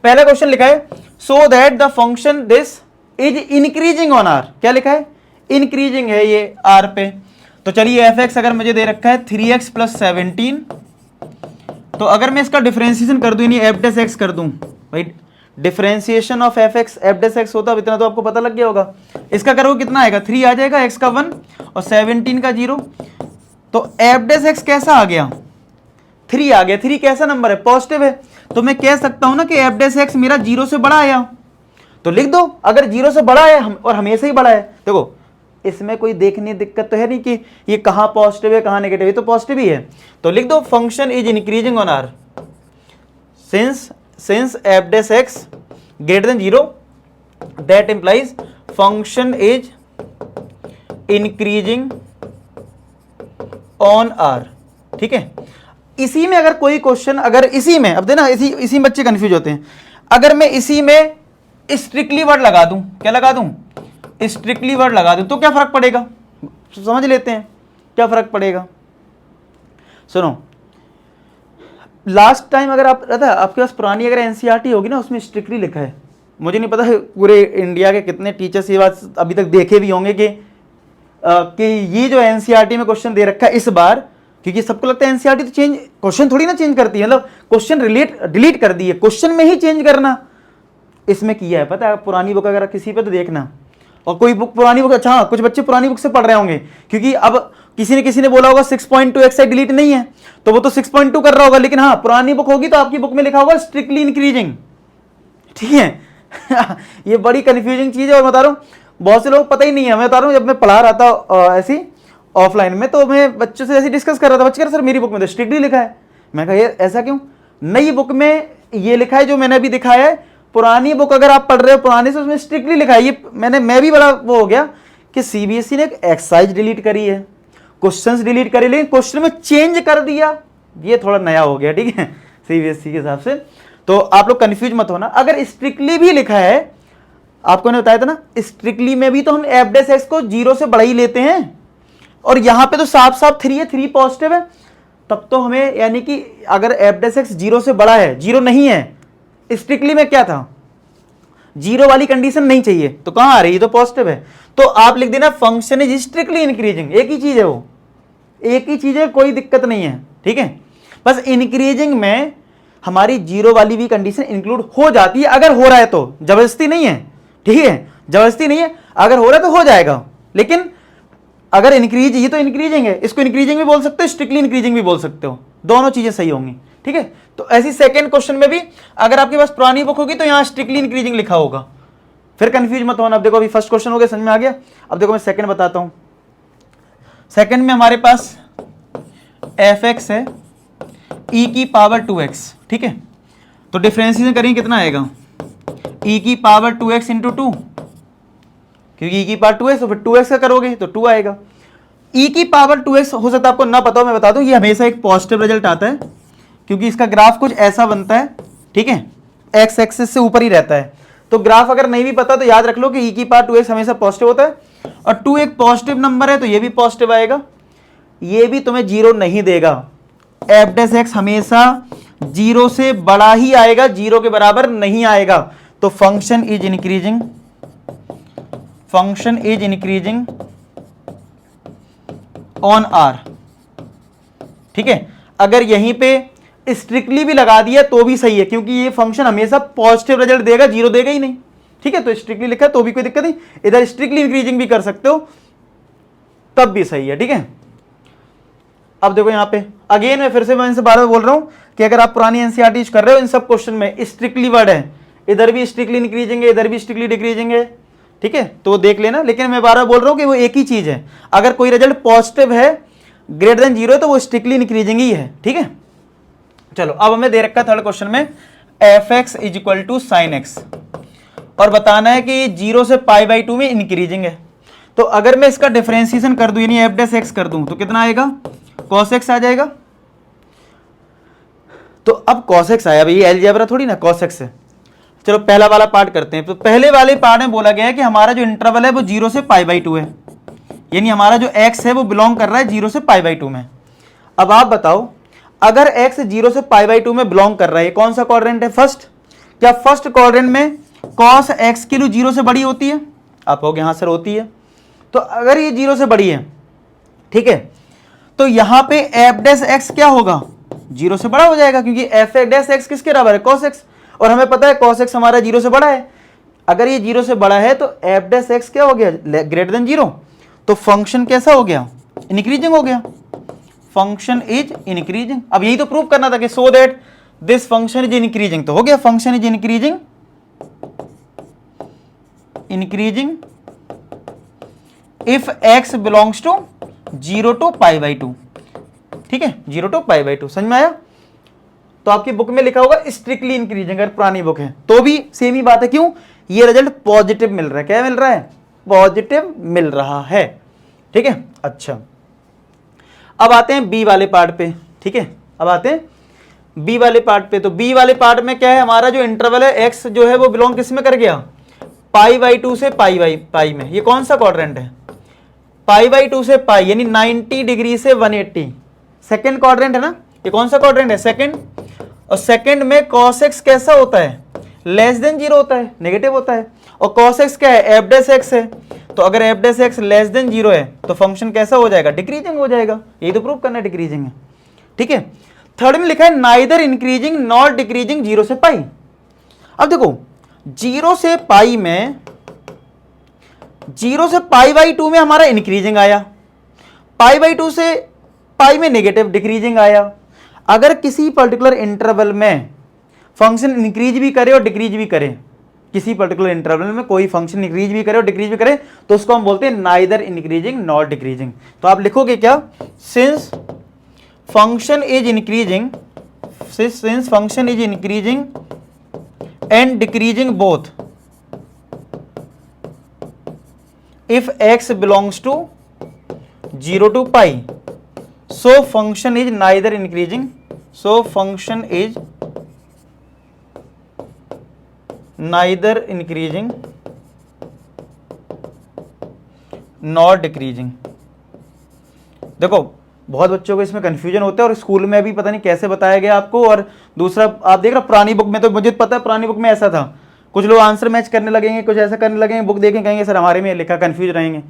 पहला क्वेश्चन लिखा है so that the function this is increasing on R, क्या लिखा है, इंक्रीजिंग है ये आर पे, तो चलिए एफ एक्स अगर मुझे दे रखा है 3x + 17, तो अगर मैं इसका डिफरेंशिएशन कर दूं यानी एफ डैश एक्स कर दूं, भाई differentiation of f x f dash x होता है, इतना तो आपको पता लग गया होगा। इसका करोगे कितना आएगा, 3 आ जाएगा, एक्स का 1 और 17 का 0। तो एफ डेस एक्स कैसा आ गया, 3 आ गया। 3 कैसा नंबर है, पॉजिटिव है। तो मैं कह सकता हूं ना कि एफ डेस एक्स मेरा 0 से बड़ा आया, तो लिख दो अगर 0 से बड़ा है और हमेशा ही बड़ा है। देखो इसमें कोई देखने दिक्कत तो है नहीं कि ये कहां पॉजिटिव है कहां नेगेटिव है, तो पॉजिटिव ही है। तो लिख दो function is increasing on R since f dash x greater than 0, that implies function is increasing on r। ठीक है, इसी में अगर कोई क्वेश्चन, अगर इसी में, अब देना इसी में बच्चे कंफ्यूज होते हैं, अगर मैं इसी में स्ट्रिक्टली वर्ड लगा दूं, क्या लगा दूं, स्ट्रिक्टली वर्ड लगा दूं, तो क्या फर्क पड़ेगा, समझ लेते हैं क्या फर्क पड़ेगा। सुनो, लास्ट टाइम अगर आप रहता है आपके पास पुरानी अगर एनसीईआरटी होगी ना, उसमें स्ट्रिक्टली लिखा है, मुझे नहीं पता है पूरे इंडिया के कितने टीचर्स ये बात अभी तक देखे भी होंगे कि ये जो एनसीईआरटी में क्वेश्चन दे रखा है इस बार, क्योंकि सबको लगता है एनसीईआरटी तो चेंज, क्वेश्चन थोड़ी ना चेंज करती है, मतलब क्वेश्चन डिलीट कर दी है, क्वेश्चन में ही चेंज करना इसमें किया है। पता है पुरानी बुक अगर किसी पे तो देखना, और कोई बुक पुरानी बुक, अच्छा कुछ बच्चे पुरानी बुक से पढ़ रहे होंगे, क्योंकि अब किसी ने बोला होगा 6.2 एक्साइड डिलीट नहीं है, तो वो तो 6.2 कर रहा होगा, लेकिन हाँ पुरानी बुक होगी तो आपकी बुक में लिखा होगा स्ट्रिक्टली इंक्रीजिंग। ठीक है ये बड़ी कंफ्यूजिंग चीज है, और बता रहा हूँ बहुत से लोग पता ही नहीं है। मैं बता रहा हूँ जब मैं पढ़ा रहा था ऐसी ऑफलाइन में, तो मैं बच्चों से ऐसे डिस्कस कर रहा था, बच्चे कह रहे सर मेरी बुक में तो स्ट्रिक्टली लिखा है। मैं कहा ये ऐसा क्यों, नई बुक में ये लिखा है जो मैंने अभी दिखाया है, पुरानी बुक अगर आप पढ़ रहे हो पुरानी से उसमें स्ट्रिक्टली लिखा है। ये मैं भी बड़ा वो हो गया कि सीबीएसई ने एक एक्सरसाइज डिलीट करी है, क्वेश्चंस डिलीट करे, लेकिन क्वेश्चन में चेंज कर दिया, ये थोड़ा नया हो गया। ठीक है सीबीएसई के हिसाब से, तो आप लोग कंफ्यूज मत होना। अगर स्ट्रिक्टली भी लिखा है, आपको ने बताया था ना, स्ट्रिक्टली में भी तो हम एफ डेस एक्स को 0 से बड़ा ही लेते हैं, और यहां पे तो साफ साफ 3 है, 3 पॉजिटिव है, तब तो हमें यानी कि अगर एफ डेस एक्स 0 से बड़ा है, 0 नहीं है, स्ट्रिक्टली में क्या था 0 वाली कंडीशन नहीं चाहिए, तो कहां आ रही है, तो पॉजिटिव है। तो आप लिख देना फंक्शन इज स्ट्रिक्टली इंक्रीजिंग, एक ही चीज है, वो एक ही चीज है, कोई दिक्कत नहीं है। ठीक है, बस इंक्रीजिंग में हमारी 0 वाली भी कंडीशन इंक्लूड हो जाती है, अगर हो रहा है तो, जबरदस्ती नहीं है। ठीक है, जबरदस्ती नहीं है, अगर हो रहा है तो हो जाएगा, लेकिन अगर इंक्रीज, ये तो इंक्रीजिंग है, इसको इंक्रीजिंग भी बोल सकते हो, स्ट्रिक्टली इंक्रीजिंग भी बोल सकते हो, दोनों चीजें सही होंगी। ठीक है, तो ऐसी सेकंड क्वेश्चन में भी अगर आपके पास पुरानी बुक होगी तो यहां स्ट्रिक्टली इंक्रीजिंग लिखा होगा, फिर कंफ्यूज मत होना। अब देखो अभी फर्स्ट क्वेश्चन हो गया, समझ में आ गया। अब देखो मैं सेकंड बताता हूं। सेकंड में हमारे पास एफ एक्स है e की पावर 2x। ठीक है, तो डिफरेंशिएशन करेंगे कितना आएगा, e की पावर 2x इंटू 2, क्योंकि e की पावर 2x तो फिर 2x का करोगे तो 2 आएगा। e की पावर 2x हो सकता है आपको ना पता हो, मैं बता दूं, ये हमेशा एक पॉजिटिव रिजल्ट आता है, क्योंकि इसका ग्राफ कुछ ऐसा बनता है। ठीक है, एक्स एक्सिस से ऊपर ही रहता है, तो ग्राफ अगर नहीं भी पता तो याद रख लो कि e की पावर 2x हमेशा पॉजिटिव होता है, और 2 एक पॉजिटिव नंबर है तो ये भी पॉजिटिव आएगा, ये भी तुम्हें 0 नहीं देगा। एफ डेस एक्स हमेशा 0 से बड़ा ही आएगा, 0 के बराबर नहीं आएगा। तो function is increasing, function is increasing on R. ठीक है, अगर यहीं पे स्ट्रिक्टली भी लगा दिया तो भी सही है, क्योंकि ये फंक्शन हमेशा पॉजिटिव रिजल्ट देगा, 0 देगा ही नहीं। ठीक है, तो स्ट्रिक्टली लिखा है तो भी कोई दिक्कत नहीं, इधर स्ट्रिक्टली इंक्रीजिंग भी कर सकते हो तब भी सही है। ठीक है, अब देखो यहां पे अगेन मैं फिर से मैं इनसे बार बार बोल रहा हूं कि अगर आप पुरानी एनसीईआरटी कर रहे हो, इन सब क्वेश्चन में स्ट्रिक्टली वर्ड है, इधर भी स्ट्रिक्टली इंक्रीजिंग है, इधर भी स्ट्रिक्टली डिक्रीजिंग है। ठीक है, तो देख लेना, लेकिन मैं बार बार बोल रहा हूं कि वो एक ही चीज है, अगर कोई रिजल्ट पॉजिटिव है ग्रेटर देन 0 तो वो स्ट्रिक्टली इंक्रीजिंग ही है। ठीक है, चलो अब हमें दे रखा है थर्ड क्वेश्चन में f x is equal to sine x, और बताना है कि 0 से π/2 में इंक्रीजिंग है। तो अगर मैं इसका डिफरेंशिएशन कर दूं, यानी एफ डेस एक्स कर दूं, तो कितना आएगा, cos x आ जाएगा। तो अब cos x आया भाई, अलजेब्रा थोड़ी ना, cos x है। चलो पहला वाला पार्ट करते हैं। तो पहले वाले पार्ट में बोला गया है कि हमारा जो इंटरवल है वो 0 से π/2 है, यानी हमारा जो x है वो बिलोंग कर रहा है 0 से π/2 में। अब आप बताओ, अगर x 0 से π/2 में बिलोंग कर रहा है, कौन सा क्वाड्रेंट है, फर्स्ट। क्या फर्स्ट क्वाड्रेंट में cos x की वैल्यू 0 से बड़ी होती है, आप कहोगे हाँ सर होती है। तो अगर ये 0 से बड़ी है, ठीक है, तो यहां पे f डैश x क्या होगा, 0 से बड़ा हो जाएगा, क्योंकि f डैश x किसके बराबर है, cos x। और हमें पता है cos x हमारा 0 से बड़ा है। अगर ये 0 से बड़ा है तो f डैश x क्या हो गया, ग्रेटर देन 0। तो फंक्शन कैसा हो गया, इंक्रीजिंग हो गया, फंक्शन इज इंक्रीजिंग। अब यही तो प्रूव करना था कि so that this function is increasing, तो हो गया function is increasing, increasing if x belongs to 0 to π/2। ठीक है, 0 to π/2, समझ में आया। तो आपकी बुक में लिखा होगा स्ट्रिक्टली इंक्रीजिंग, अगर पुरानी बुक है तो भी सेम ही बात है। क्यों, ये रिजल्ट पॉजिटिव मिल रहा है, क्या मिल रहा है, पॉजिटिव मिल रहा है। ठीक है, अच्छा अब आते हैं बी वाले पार्ट पे। ठीक है, अब आते हैं बी वाले पार्ट पे। तो बी वाले पार्ट में क्या है, हमारा जो इंटरवल है एक्स जो है वो बिलोंग किस में कर गया, π/2 से π में। ये कौन सा क्वाड्रेंट है, π/2 से π यानी 90 डिग्री से 180, सेकेंड क्वाड्रेंट है ना। ये कौन सा क्वाड्रेंट है, सेकेंड। और सेकेंड में cos x कैसा होता है, लेस देन 0 होता है, नेगेटिव होता है। और cos x क्या है, f डैश x है। तो अगर f dash x less than 0 है तो फंक्शन कैसा हो जाएगा, डिक्रीजिंग हो जाएगा। यही तो प्रूव करना है, डिक्रीजिंग है। ठीक है, थर्ड में लिखा है नाइदर इंक्रीजिंग नॉट डिक्रीजिंग 0 से π। अब देखो 0 से π में, 0 से π/2 में हमारा इंक्रीजिंग आया, π/2 से π में नेगेटिव डिक्रीजिंग आया। अगर किसी पर्टिकुलर इंटरवल में फंक्शन इंक्रीज भी करे और डिक्रीज भी करे, किसी पर्टिकुलर इंटरवल में कोई फंक्शन इंक्रीज भी करे और डिक्रीज भी करे, तो उसको हम बोलते हैं नाइदर इंक्रीजिंग नॉट डिक्रीजिंग। तो आप लिखोगे क्या, since function is increasing, since function is increasing and decreasing both if x belongs to 0 to π, so function is neither increasing, so function is neither increasing nor decreasing। देखो बहुत बच्चों को इसमें confusion होता है और स्कूल में भी पता नहीं कैसे बताया गया आपको। और दूसरा आप देख रहे हो पुरानी बुक में, तो मुझे पता है पुरानी बुक में ऐसा था, कुछ लोग आंसर मैच करने लगेंगे, कुछ ऐसा करने लगेंगे, बुक देखें कहेंगे सर हमारे में लिखा, कंफ्यूज रहेंगे।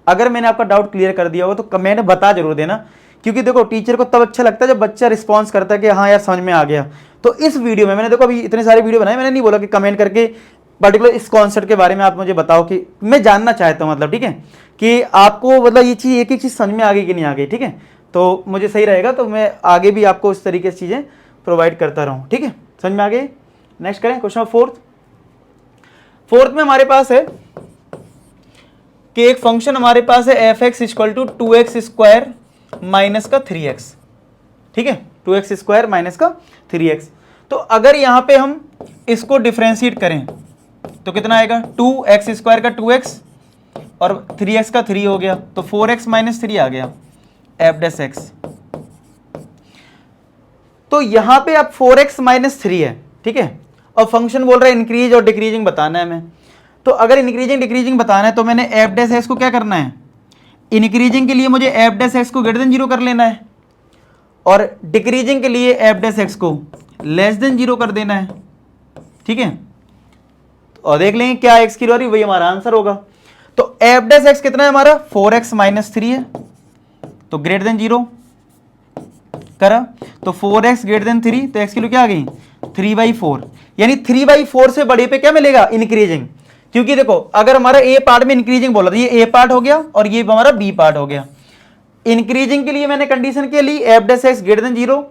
अगर मैंने आपका डाउट क्लियर कर दिया हो तो कमेंट बता जरूर देना, क्योंकि देखो टीचर को तब अच्छा लगता है जब बच्चा रिस्पॉन्स करता है कि हाँ यार समझ में आ गया। तो इस वीडियो में मैंने देखो अभी इतने सारे वीडियो बनाए, मैंने नहीं बोला कि कमेंट करके पर्टिकुलर इस कॉन्सेप्ट के बारे में आप मुझे बताओ कि मैं जानना चाहता हूँ, मतलब ठीक है कि आपको मतलब ये चीज़ एक एक चीज़ समझ में आ गई कि नहीं आ गई। ठीक है, तो मुझे सही रहेगा, तो मैं आगे भी आपको इस तरीके से चीज़ें प्रोवाइड करता रहूँ। ठीक है, समझ में आ गई। नेक्स्ट करें क्वेश्चन फोर्थ में हमारे पास है कि एक फंक्शन हमारे पास है f x equal to 2x square minus का 3x। ठीक है, 2x स्क्वायर माइनस का 3x। तो अगर यहां पे हम इसको डिफरेंशिएट करें तो कितना आएगा, 2x स्क्वायर का 2x और 3x का 3 हो गया, तो 4x माइनस 3 आ गया एफ डैश एक्स। तो यहां पे अब 4x माइनस 3 है। ठीक है, और फंक्शन बोल रहा है इंक्रीज और डिक्रीजिंग बताना है हमें। तो अगर इंक्रीजिंग डिक्रीजिंग बताना है तो मैंने एफ डैश एक्स को क्या करना है, इंक्रीजिंग के लिए मुझे एफ डैश एक्स को ग्रेटर देन 0 कर लेना है और डिक्रीजिंग के लिए एफ डैश एक्स को लेस देन 0 कर देना है। ठीक है, और देख लेंगे क्या एक्स की वैल्यू, वही हमारा आंसर होगा। तो एफ डैश एक्स कितना है हमारा, 4x माइनस 3 है, तो ग्रेटर देन 0 करा, तो 4x ग्रेटर देन 3, तो x की वैल्यू क्या आ गई, 3/4। यानी 3/4 से बड़े पे क्या मिलेगा, इंक्रीजिंग। क्योंकि देखो अगर हमारा ए पार्ट में इंक्रीजिंग बोला तो ये ए पार्ट हो गया और ये हमारा बी पार्ट हो गया। इंक्रीजिंग के लिए मैंने कंडीशन के लिए F dash x greater then 0।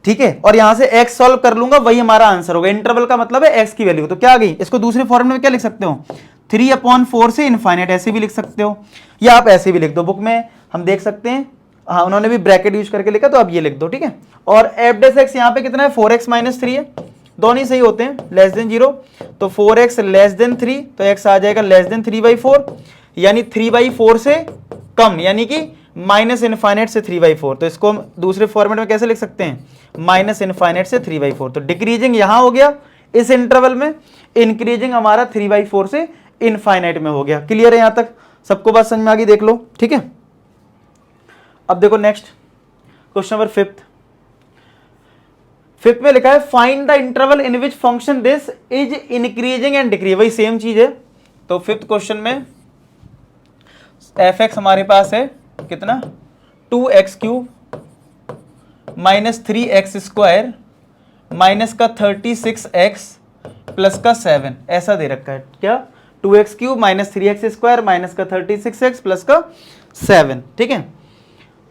ठीक है, और यहां से x सॉल्व कर लूंगा, वही हमारा आंसर होगा। इंटरवल का मतलब है x की वैल्यू, तो क्या आ गई, इसको दूसरे फॉर्म में क्या लिख सकते हो, 3/4 से इनफाइनाइट, ऐसे भी लिख सकते हो या आप ऐसे भी लिख दो। बुक में हम देख सकते हैं, हाँ उन्होंने भी ब्रैकेट यूज करके लिखा, तो आप ये लिख दो। ठीक है, और एफ डैश एक्स यहाँ पे कितना है, 4x माइनस 3 है, दोनों ही सही होते हैं, लेस देन 0। तो 4x लेस देन 3, तो x आ जाएगा लेस देन 3/4, यानी 3/4 से कम, यानी कि माइनस इनफाइनाइट से 3/4। तो इसको हम दूसरे फॉर्मेट में कैसे लिख सकते हैं, माइनस इनफाइनाइट से 3/4। तो डिक्रीजिंग यहां हो गया इस इंटरवल में, इंक्रीजिंग हमारा 3/4 से इनफाइनाइट में हो गया। क्लियर है, यहां तक सबको बात समझ में आ गई, देख लो। ठीक है, अब देखो नेक्स्ट क्वेश्चन नंबर फिफ्थ में लिखा है find the interval in which function this is increasing and decrease, वही सेम चीज है। तो फिफ्थ क्वेश्चन में एफ एक्स हमारे पास है कितना, 2x³ माइनस 3x² माइनस का 36x प्लस का 7 ऐसा दे रखा है। क्या 2x cube minus 3x square minus का 36x प्लस का 7। ठीक है,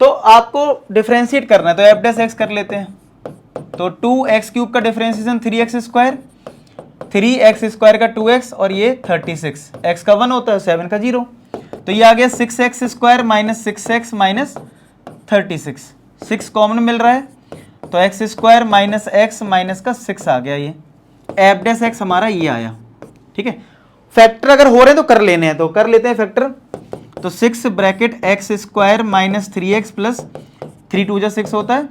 तो आपको डिफरेंशिएट करना है तो एफ डैश एक्स कर लेते हैं। तो 2x क्यूब का differentiation 3x square, 3x square का 2x और ये 36, x का 1 होता है 7 का 0, तो ये आ गया 6x square minus 6x minus 36, 6 common मिल रहा है तो x square minus x minus का 6 आ गया। ये एफ डैश एक्स हमारा ये आया। ठीक है, फैक्टर अगर हो रहे हैं तो कर लेने हैं, तो कर लेते हैं फैक्टर। तो 6 bracket x square minus 3x plus 3 2 6 होता है,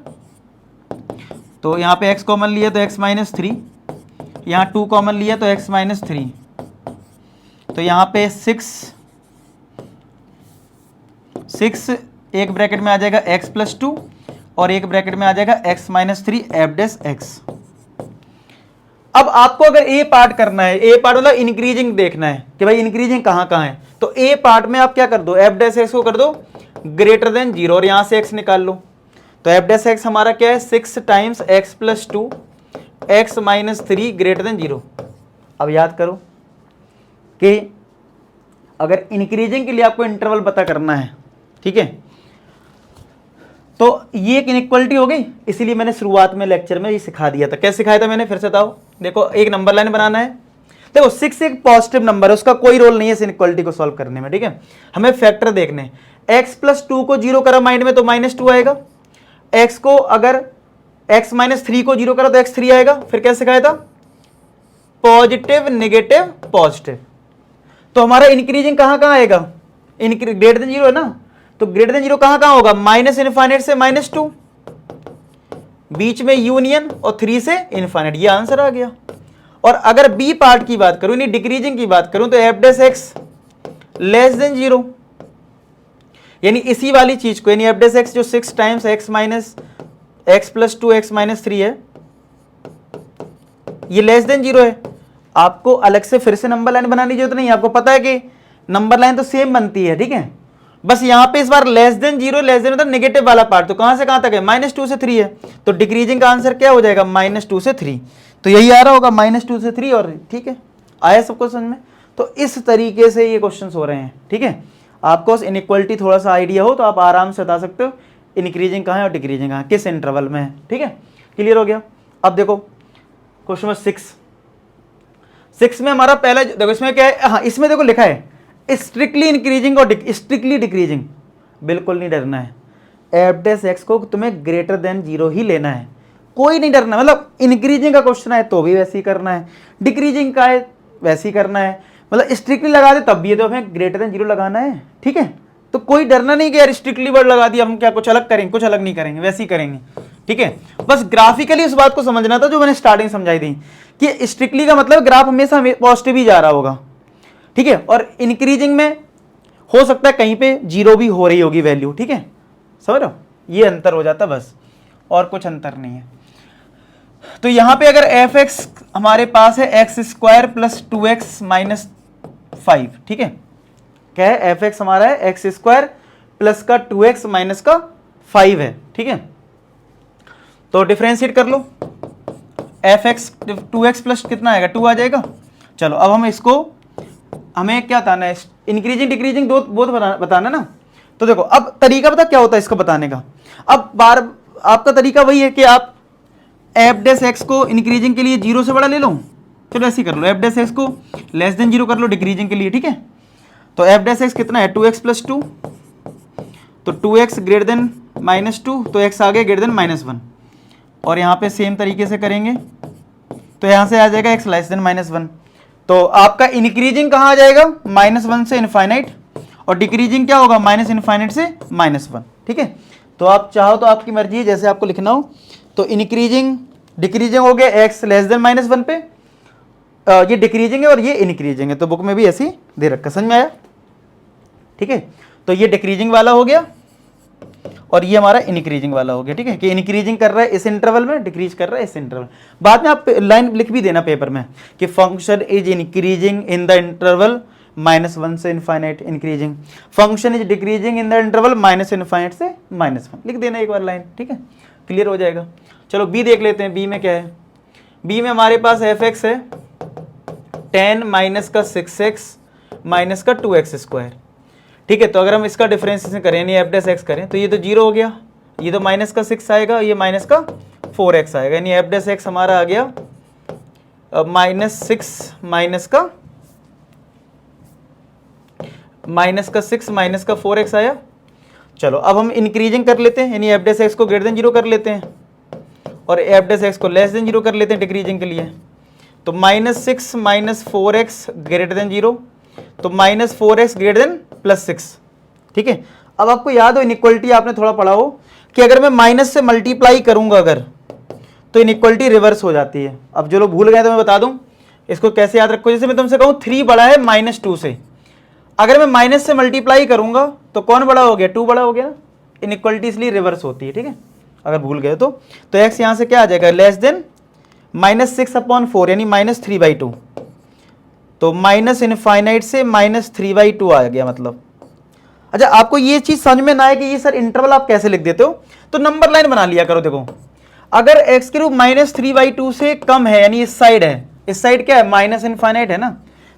तो यहाँ पे x कॉमन लिया तो x माइनस 3, यहाँ 2 कॉमन लिया तो x माइनस 3, तो यहाँ पे 6 एक ब्रैकेट में आ जाएगा x प्लस 2 और एक ब्रैकेट में आ जाएगा x minus 3 F dash x. अब आपको अगर ए पार्ट करना है, ए पार्ट मतलब इंक्रीजिंग देखना है कि भाई इंक्रीजिंग कहाँ कहाँ है, तो ए पार्ट में आप क्या कर दो, एफ डैश एक्स को कर दो ग्रेटर देन 0 और यहां से x निकाल लो। तो एफ डैश एक्स हमारा क्या है 6 times x plus 2 x minus 3 greater than 0। अब याद करो कि अगर इंक्रीजिंग के लिए आपको इंटरवल पता करना है, ठीक है, तो ये एक इनइक्वालिटी हो गई, इसीलिए मैंने शुरुआत में लेक्चर में ये सिखा दिया था। कैसे सिखाया था मैंने, फिर से बताओ। देखो एक नंबर लाइन बनाना है, देखो 6 एक पॉजिटिव नंबर है, उसका कोई रोल नहीं है इस इनइक्वालिटी को सॉल्व करने में। ठीक है, हमें फैक्टर देखने हैं। x प्लस 2 को 0 करा माइंड में तो माइनस 2 आएगा, x को अगर x माइनस 3 को 0 करा तो x 3 आएगा। फिर कैसे सिखाया था, पॉजिटिव नेगेटिव पॉजिटिव। तो हमारा इंक्रीजिंग कहां कहां आएगा, ग्रेटर देन 0 है ना, तो ग्रेटर देन 0 कहां कहां होगा, माइनस इनफाइनाइट से माइनस 2, बीच में यूनियन और 3 से इनफाइनाइट, ये आंसर आ गया। और अगर बी पार्ट की बात करूं, यानी डिक्रीजिंग की बात करूं, तो F dash x less than 0, यानी इसी वाली चीज को, यानी एफ डैश एक्स जो 6 times x minus x plus 2 x minus 3 है, ये लेस देन 0 है। आपको अलग से फिर से नंबर लाइन बनाने की जरूरत नहीं है, आपको पता है कि नंबर लाइन तो सेम बनती है। ठीक है, बस यहां पे इस बार लेस देन 0, लेस देन मतलब नेगेटिव वाला पार्ट, तो कहां से कहां तक है, -2 से 3 है, तो डिक्रीजिंग का आंसर क्या हो जाएगा, -2 से 3। तो यही आ रहा होगा -2 से 3, और ठीक है, आया सबको समझ में। तो इस तरीके से ये क्वेश्चन हो रहे हैं। ठीक है, आपको इनइक्वालिटी थोड़ा सा आइडिया हो तो आप आराम से बता सकते हो इंक्रीजिंग कहाँ है और डिक्रीजिंग कहाँ है, किस इंटरवल में है। ठीक है, क्लियर हो गया। अब देखो क्वेश्चन नंबर 6 में हमारा पहला, देखो इसमें क्या है, हाँ इसमें देखो लिखा है स्ट्रिक्टली इंक्रीजिंग और स्ट्रिक्टली डिक्रीजिंग। बिल्कुल नहीं डरना है, एफ डैश एक्स को तुम्हें ग्रेटर देन 0 ही लेना है, कोई नहीं डरना। मतलब इंक्रीजिंग का क्वेश्चन है तो भी वैसे ही करना है, डिक्रीजिंग का है वैसे ही करना है, मतलब स्ट्रिक्टली लगा दे तब भी है तो हमें ग्रेटर देन 0 लगाना है। ठीक है, तो कोई डरना नहीं कि यार स्ट्रिक्टली वर्ड लगा दिया हम क्या कुछ अलग करेंगे, कुछ अलग नहीं करेंगे, वैसे ही करेंगे। ठीक है, बस ग्राफिकली उस बात को समझना था जो मैंने स्टार्टिंग समझाई थी कि स्ट्रिक्टली का मतलब ग्राफ हमेशा पॉजिटिव ही जा रहा होगा। ठीक है, और इंक्रीजिंग में हो सकता है कहीं पे 0 भी हो रही होगी वैल्यू। ठीक है, समझ रहे हो, ये अंतर हो जाता बस, और कुछ अंतर नहीं है। तो यहां पे अगर एफ एक्स हमारे पास है x square plus 2x minus 5, ठीक है, क्या है, एफ एक्स हमारा है एक्स स्क्वायर प्लस का 2x माइनस का 5 है। ठीक है, तो डिफरेंशिएट कर लो, एफ एक्स 2x प्लस कितना आएगा, 2 आ जाएगा। चलो अब हम इसको, हमें क्या बताना है, इंक्रीजिंग डिक्रीजिंग दो बताना ना। तो देखो अब तरीका पता क्या होता है इसको बताने का, अब बार आपका तरीका वही है कि आप एफ डैश एक्स को इंक्रीजिंग के लिए 0 से बड़ा ले लो, चलो ऐसे ही कर लो, एफ डैश एक्स को लेस देन 0 कर लो डिक्रीजिंग के लिए। ठीक है, तो एफ डैश एक्स कितना है 2x प्लस 2, तो 2x ग्रेटर देन -2, तो x आ गया ग्रेटर देन -1, और यहाँ पे सेम तरीके से करेंगे तो यहाँ से आ जाएगा x लेस देन -1। तो आपका इंक्रीजिंग कहाँ आ जाएगा, -1 से इनफाइनाइट, और डिक्रीजिंग क्या होगा, माइनस इनफाइनाइट से -1। ठीक है, तो आप चाहो तो आपकी मर्जी है जैसे आपको लिखना हो। तो इंक्रीजिंग डिक्रीजिंग हो गया x लेस देन -1 पे, ये डिक्रीजिंग है और ये इंक्रीजिंग है, तो बुक में भी ऐसे ही दे रखा, समझ में आया। ठीक है, तो ये डिक्रीजिंग वाला हो गया और ये हमारा इंक्रीजिंग वाला हो गया। ठीक है, कि इंक्रीजिंग कर रहा है इस इंटरवल में, डिक्रीज कर रहा है इस इंटरवल। बाद में आप लाइन लिख भी देना पेपर में कि function is increasing in the interval -1 से infinite increasing, function is decreasing in the interval minus infinite से -1, लिख देना एक बार लाइन। ठीक है, क्लियर हो जाएगा। चलो बी देख लेते हैं, बी में क्या है, बी में हमारे पास एफ एक्स है 10 माइनस का 6x माइनस का 2x स्क्वायर, ठीक है। तो अगर हम इसका डिफरेंशिएशन करें यानी एफ डैश एक्स करें तो ये तो 0 हो गया, ये तो माइनस का 6 आएगा, ये माइनस का 4x आएगा, यानी एफ डैश एक्स हमारा आ गया -6 माइनस का 6 माइनस का 4x आया। चलो अब हम इंक्रीजिंग कर लेते हैं, यानी एफ डैश एक्स को ग्रेटर देन 0 कर लेते हैं और एफ डैश एक्स को लेस देन 0 कर लेते हैं डिक्रीजिंग के लिए। तो -6 माइनस 4x ग्रेटर देन 0, तो -4x ग्रेटर देन +6, ठीक है। अब आपको याद हो इनइक्वालिटी आपने थोड़ा पढ़ा हो कि अगर मैं माइनस से मल्टीप्लाई करूंगा अगर तो इनइक्वालिटी रिवर्स हो जाती है। अब जो लोग भूल गए तो मैं बता दूं इसको कैसे याद रखो। जैसे मैं तुमसे कहूं 3 बड़ा है -2 से, अगर मैं माइनस से मल्टीप्लाई करूंगा तो कौन बड़ा हो गया, 2 बड़ा हो गया। इनइक्वालिटी इसलिए रिवर्स होती है, ठीक है। अगर भूल गए तो x यहां से क्या आ जाएगा लेस देन -6/4 यानी -3/2, तो माइनस इनफाइनाइट से -3/2 आ गया मतलब। अच्छा आपको ये चीज समझ में ना आए कि ये सर इंटरवल आप कैसे लिख देते हो, तो नंबर लाइन बना लिया करो। देखो अगर x क्यूब -3/2 से कम है यानी इस साइड है, इस साइड क्या है माइनस इनफाइनाइट है ना,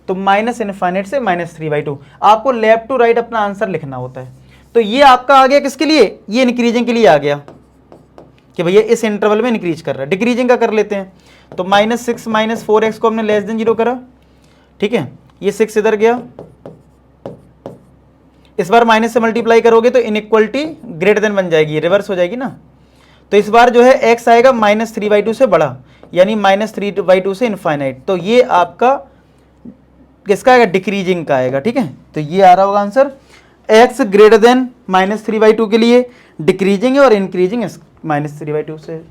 तो माइनस इनफाइनाइट से -3/2 आपको लेफ्ट टू राइट अपना आंसर लिखना होता है। तो ये आपका आ गया किसके लिए, ये इंक्रीजिंग के लिए आ गया कि भैया इस इंटरवल में इंक्रीज कर रहा है। डिक्रीजिंग का कर लेते हैं, तो -6 माइनस 4x को हमने लेस देन 0 करा, ठीक है। ये 6 इधर गया, इस बार माइनस से मल्टीप्लाई करोगे तो इनइक्वालिटी ग्रेटर देन बन जाएगी, रिवर्स हो जाएगी ना। तो इस बार जो है x आएगा -3/2 से बड़ा, यानी -3/2 से इनफाइनाइट। तो ये आपका किसका आएगा, डिक्रीजिंग का आएगा, ठीक है। तो ये आ रहा होगा आंसर x ग्रेटर देन -3/2 के लिए डिक्रीजिंग है और इंक्रीजिंग -3/2 से,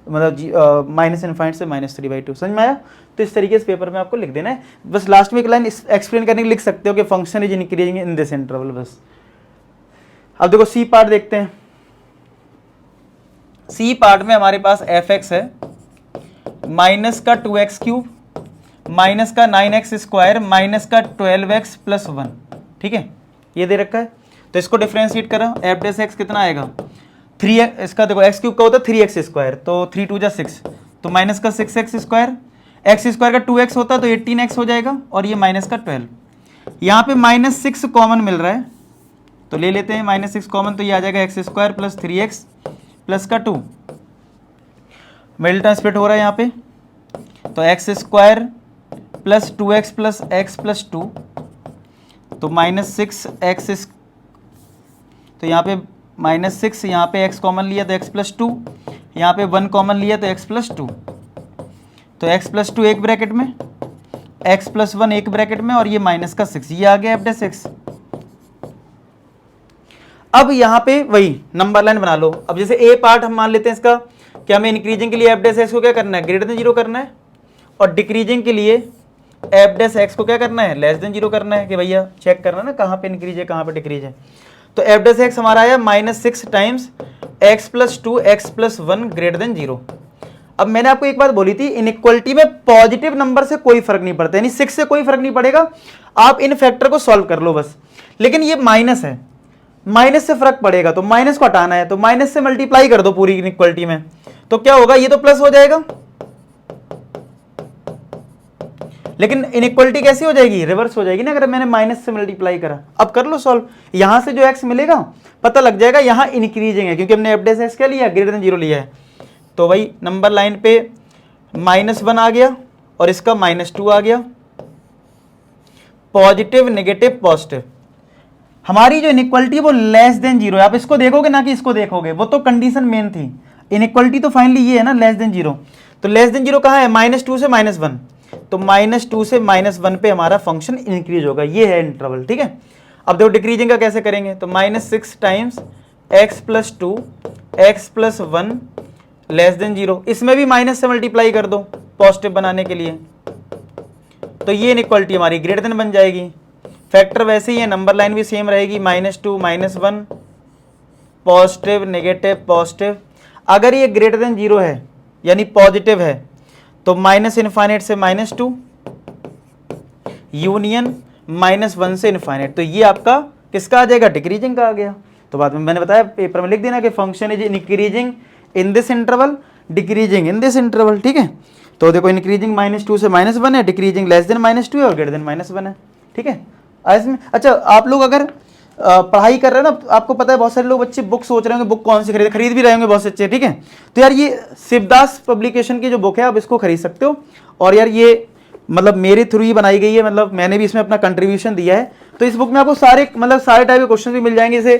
मतलब माइनस इनफाइनाइट से -3/2। समझ में आया। तो इस तरीके से पेपर में आपको लिख देना है। बस लास्ट में एक लाइन एक्सप्लेन करने के लिख सकते हो कि function is increasing in this interval, बस। अब देखो सी पार्ट देखते हैं। सी पार्ट में हमारे पास एफ एक्स है माइनस का 2x³ माइनस का 9x स्क्वायर माइनस का 12x + 1, ठीक है। ये दे रखा है, तो इसको डिफरेंशिएट करो, एफ डैश एक्स कितना आएगा 3x, इसका देखो x³ का होता है 3x स्क्वायर, तो 3 2 जा 6, तो माइनस का 6x स्क्वायर, x स्क्वायर का 2x होता है तो 18x हो जाएगा, और ये माइनस का 12। यहाँ पे -6 कॉमन मिल रहा है तो ले लेते हैं -6 कॉमन, तो ये आ जाएगा x square plus 3x plus का 2, मिडिल टर्म स्प्लिट हो रहा है यहाँ पे, तो x square plus 2x plus x plus 2, तो -6x, तो यहाँ पे -6, यहाँ पे x कॉमन लिया तो x प्लस 2, यहाँ पे 1 कॉमन लिया तो x प्लस 2, तो x प्लस 2 एक ब्रैकेट में, x प्लस 1 एक ब्रैकेट में, और ये माइनस का 6, ये आ गया एफ डैश एक्स। अब यहाँ पे वही नंबर लाइन बना लो। अब जैसे ए पार्ट हम मान लेते हैं इसका कि हमें इंक्रीजिंग के लिए एफ डैश एक्स को क्या करना है, ग्रेटर देन 0 करना है, और डिक्रीजिंग के लिए एफ डैश एक्स को क्या करना है, लेस देन 0 करना है, कि भैया चेक करना ना कहाँ पे इंक्रीज है कहाँ पे डिक्रीज है। तो एफ डैश एक्स हमारा आया -6 times x plus 2 x plus 1 greater than 0। अब मैंने आपको एक बात बोली थी, इनइक्वालिटी में पॉजिटिव नंबर से कोई फर्क नहीं पड़ता, यानी 6 से कोई फर्क नहीं पड़ेगा, आप इन फैक्टर को सॉल्व कर लो बस। लेकिन ये माइनस है, माइनस से फर्क पड़ेगा, तो माइनस को हटाना है, तो माइनस से मल्टीप्लाई कर दो पूरी इनइक्वालिटी में, तो क्या होगा, ये तो प्लस हो जाएगा, लेकिन इनइक्वालिटी कैसी हो जाएगी, रिवर्स हो जाएगी ना अगर मैंने माइनस से मल्टीप्लाई करा। अब कर लो सॉल्व, यहां से जो x मिलेगा पता लग जाएगा यहां इंक्रीजिंग है, क्योंकि हमने एफ डैश एक्स क्या लिया, ग्रेटर देन 0 लिया है। तो वही नंबर लाइन पे -1 आ गया और इसका -2 आ गया, पॉजिटिव नेगेटिव पॉजिटिव। हमारी जो इनइक्वालिटी है वो लेस देन 0 है, आप इसको देखोगे ना कि इसको देखोगे, वो तो कंडीशन मेन थी। इनइक्वालिटी तो फाइनली ये है ना, लेस देन 0। तो लेस देन 0 कहाँ है, -2 से -1, तो -2 से -1 पे हमारा फंक्शन इंक्रीज होगा, ये है इंटरवल, ठीक है। अब देखो डिक्रीजिंग का कैसे करेंगे, तो -6 times x plus 2 x plus 1 less than 0, इसमें भी माइनस से मल्टीप्लाई कर दो पॉजिटिव बनाने के लिए, तो ये इनइक्वालिटी हमारी ग्रेटर देन बन जाएगी। फैक्टर वैसे ही है, नंबर लाइन भी सेम रहेगी, -2 -1 पॉजिटिव नेगेटिव पॉजिटिव। अगर ये ग्रेटर देन 0 है यानी पॉजिटिव है, तो माइनस इनफाइनाइट से -2 यूनियन -1 से इनफाइनाइट, तो ये आपका किसका आ जाएगा, डिक्रीजिंग का आ गया। तो बाद में मैंने बताया पेपर में लिख देना कि function is increasing in this interval, decreasing in this interval, ठीक है। तो देखो इंक्रीजिंग -2 से -1 है, डिक्रीजिंग लेस देन -2 है और ग्रेटर देन -1 है। ठीक है, इसमें अच्छा आप लोग अगर पढ़ाई कर रहे हैं ना, आपको पता है बहुत सारे लोग बच्चे बुक सोच रहे होंगे बुक कौन सी खरीद भी रहे होंगे बहुत से अच्छे। ठीक है, तो यार ये शिवदास पब्लिकेशन की जो बुक है आप इसको खरीद सकते हो। और यार ये मतलब मेरे थ्रू ही बनाई गई है, मतलब मैंने भी इसमें अपना कंट्रीब्यूशन दिया है। तो इस बुक में आपको सारे मतलब सारे टाइप के क्वेश्चन भी मिल जाएंगे, जैसे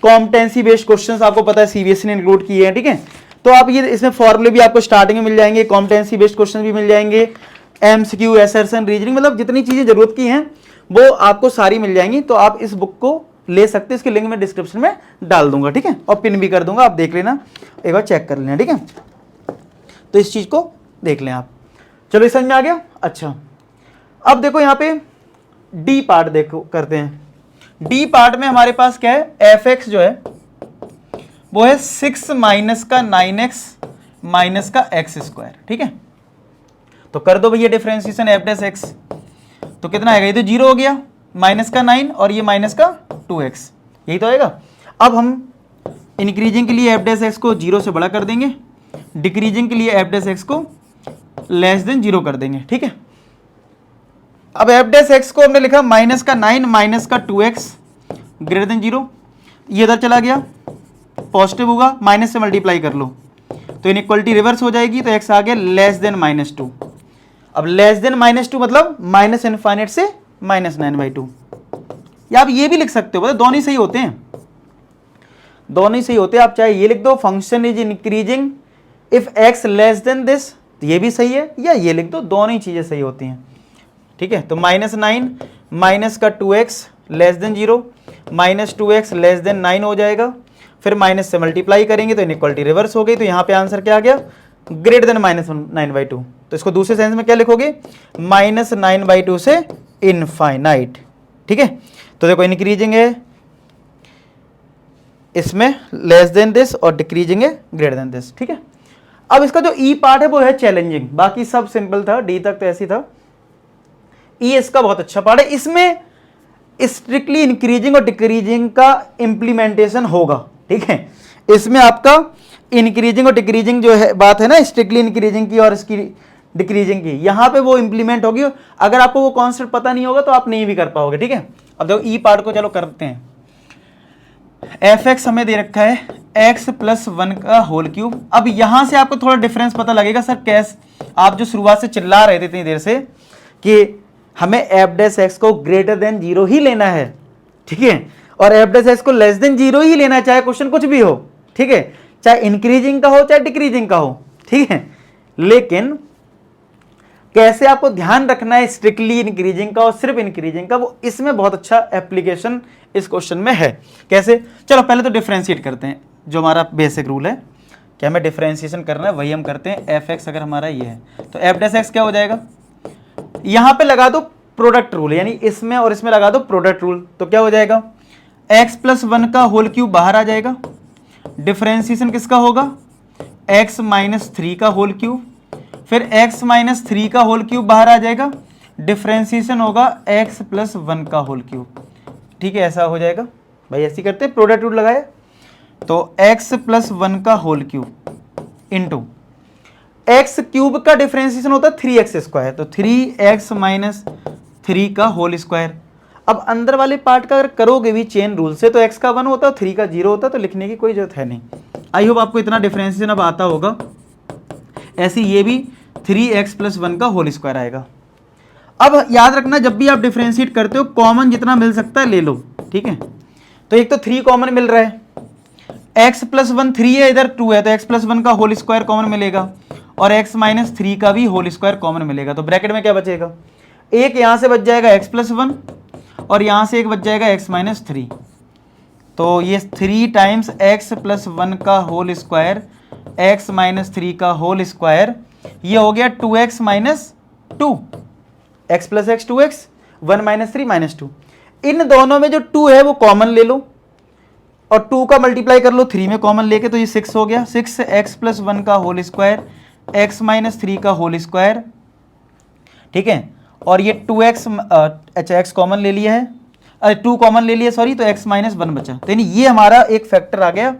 कॉम्पिटेंसी बेस्ड क्वेश्चंस आपको पता है सीबीएसई ने इंक्लूड किए हैं। ठीक है, तो आप ये इसमें फॉर्मूले भी आपको स्टार्टिंग में मिल जाएंगे, कॉम्पिटेंसी बेस्ड क्वेश्चन भी मिल जाएंगे, एमसीक्यू, असर्शन, रीजनिंग, मतलब जितनी चीजें जरूरत की हैं वो आपको सारी मिल जाएंगी। तो आप इस बुक को ले सकते हैं, इसकी लिंक मैं डिस्क्रिप्शन में डाल दूंगा। ठीक है, और पिन भी कर दूंगा, आप देख लेना, एक बार चेक कर लेना। ठीक है, तो इस चीज को देख लें आप। चलो ये समझ में आ गया। अच्छा अब देखो यहाँ पे डी पार्ट देखो करते हैं। डी पार्ट में हमारे पास क्या है, एफ एक्स जो है वो है 6 माइनस का 9x माइनस का x स्क्वायर। ठीक है, तो कर दो भैया डिफरेंशिएशन एफ डैश एक्स, तो कितना आएगा, ये तो 0 हो गया, माइनस का 9 और ये माइनस का 2x, यही तो आएगा। अब हम इंक्रीजिंग के लिए एफ डैश एक्स को 0 से बड़ा कर देंगे, डिक्रीजिंग के लिए एफ डैश एक्स को लेस देन 0 कर देंगे। ठीक है, अब एफ डैश एक्स को हमने लिखा माइनस का 9 माइनस का 2x ग्रेटर देन 0, ये इधर चला गया, पॉजिटिव होगा, माइनस से मल्टीप्लाई कर लो तो इनइक्वालिटी रिवर्स हो जाएगी, तो x आ गया लेस देन -2। अब लेस देन -2 मतलब माइनस इनफाइनाइट से -9/2, या आप ये भी लिख सकते हो, मतलब दोनों ही सही होते हैं, दोनों ही सही होते हैं। आप चाहे ये लिख दो function is increasing if x less than this, तो ये भी सही है, या ये लिख दो, दोनों ही चीजें सही होती हैं। ठीक है, तो -9 माइनस का 2x less than 0 minus 2x less than 9 हो जाएगा, फिर माइनस से मल्टीप्लाई करेंगे तो इनइक्वालिटी रिवर्स हो गई, तो यहाँ पे आंसर क्या आ गया, ग्रेटर देन -9/2। तो इसको दूसरे सेंस में क्या लिखोगे, -9/2 से इनफाइनाइट। ठीक है, तो देखो इंक्रीजिंग है इसमें लेस देन दिस और डिक्रीजिंग है ग्रेटर देन दिस। ठीक है, अब इसका जो ई पार्ट है वो है चैलेंजिंग, बाकी सब सिंपल था, डी तक तो ऐसी था। ई इसका बहुत अच्छा पार्ट है, इसमें स्ट्रिक्टली इंक्रीजिंग और डिक्रीजिंग का इंप्लीमेंटेशन होगा। ठीक है, इसमें आपका इंक्रीजिंग और डिक्रीजिंग जो है बात है ना, स्ट्रिक्टली इंक्रीजिंग की और इसकी डिक्रीजिंग की, यहां पे वो इंप्लीमेंट होगी। अगर आपको वो कॉन्सेप्ट पता नहीं होगा तो आप नहीं भी कर पाओगे। ठीक है, अब देखो ई पार्ट को चलो करते हैं। एफ एक्स हमें दे रखा है x + 1 का होल क्यूब। अब यहां से आपको थोड़ा डिफरेंस पता लगेगा, सर कैसे आप जो शुरुआत से चिल्ला रहे थे इतनी देर से कि हमें एफ डैश एक्स को ग्रेटर देन 0 ही लेना है। ठीक है, और एफ डैश एक्स को लेस देन 0 ही लेना है, चाहे क्वेश्चन कुछ भी हो। ठीक है, चाहे इंक्रीजिंग का हो चाहे डिक्रीजिंग का हो। ठीक है, लेकिन कैसे आपको ध्यान रखना है स्ट्रिक्टली इंक्रीजिंग का और सिर्फ इंक्रीजिंग का, वो इसमें बहुत अच्छा एप्लीकेशन इस क्वेश्चन में है। कैसे, चलो पहले तो डिफरेंशिएट करते हैं, जो हमारा बेसिक रूल है कि हमें डिफरेंशिएशन करना है वही हम करते हैं। एफ एक्स अगर हमारा ये है तो एफ डैश एक्स क्या हो जाएगा, यहां पे लगा दो प्रोडक्ट रूल, यानी इसमें और इसमें लगा दो प्रोडक्ट रूल, तो क्या हो जाएगा, x + 1 का होल क्यूब बाहर आ जाएगा, डिफरेंशिएशन किसका होगा, x - 3 का होल क्यूब, फिर x - 3 का होल क्यूब बाहर आ जाएगा, डिफरेंशिएशन होगा x + 1 का होल क्यूब। ठीक है, ऐसा हो जाएगा भाई, ऐसे करते हैं, प्रोडक्ट रूल लगाए तो x + 1 का whole cube into x cube का डिफरेंशिएशन होता है 3x², तो 3x - 3 का होल स्क्वायर। अब अंदर वाले पार्ट का अगर करोगे भी चेन रूल से तो x का 1 होता है, 3 का 0 होता है, तो लिखने की कोई जरूरत है नहीं। आई होप आपको इतना डिफरेंशिएशन अब आता होगा। ऐसे ये भी 3x + 1 का होल स्क्वायर आएगा। अब याद रखना जब भी आप डिफरेंशिएट करते हो कॉमन जितना मिल सकता है ले लो। ठीक है, तो एक तो 3 कॉमन मिल रहा है, x + 1 3 है, इधर 2 है, तो x + 1 का होल स्क्वायर कॉमन मिलेगा और x - 3 का भी होल स्क्वायर कॉमन मिलेगा। तो ब्रैकेट में क्या बचेगा, एक यहां से बच जाएगा x + 1 और यहां से एक बच जाएगा x - 3, तो ये 3 टाइम्स x + 1 का होल स्क्वायर x - 3 का होल स्क्वायर, ये हो गया 2x - 2, x + x 2x, 1 - 3 - 2। इन दोनों में जो 2 है वो कॉमन ले लो और 2 का मल्टीप्लाई कर लो 3 में कॉमन लेके, तो ये 6 हो गया, 6x + 1 का होल स्क्वायर x - 3 का होल स्क्वायर। ठीक है, और ये 2x, अच्छा x कॉमन ले लिया है, अरे 2 कॉमन ले लिया सॉरी, तो x - 1 बचा, तो यानी ये हमारा एक फैक्टर आ गया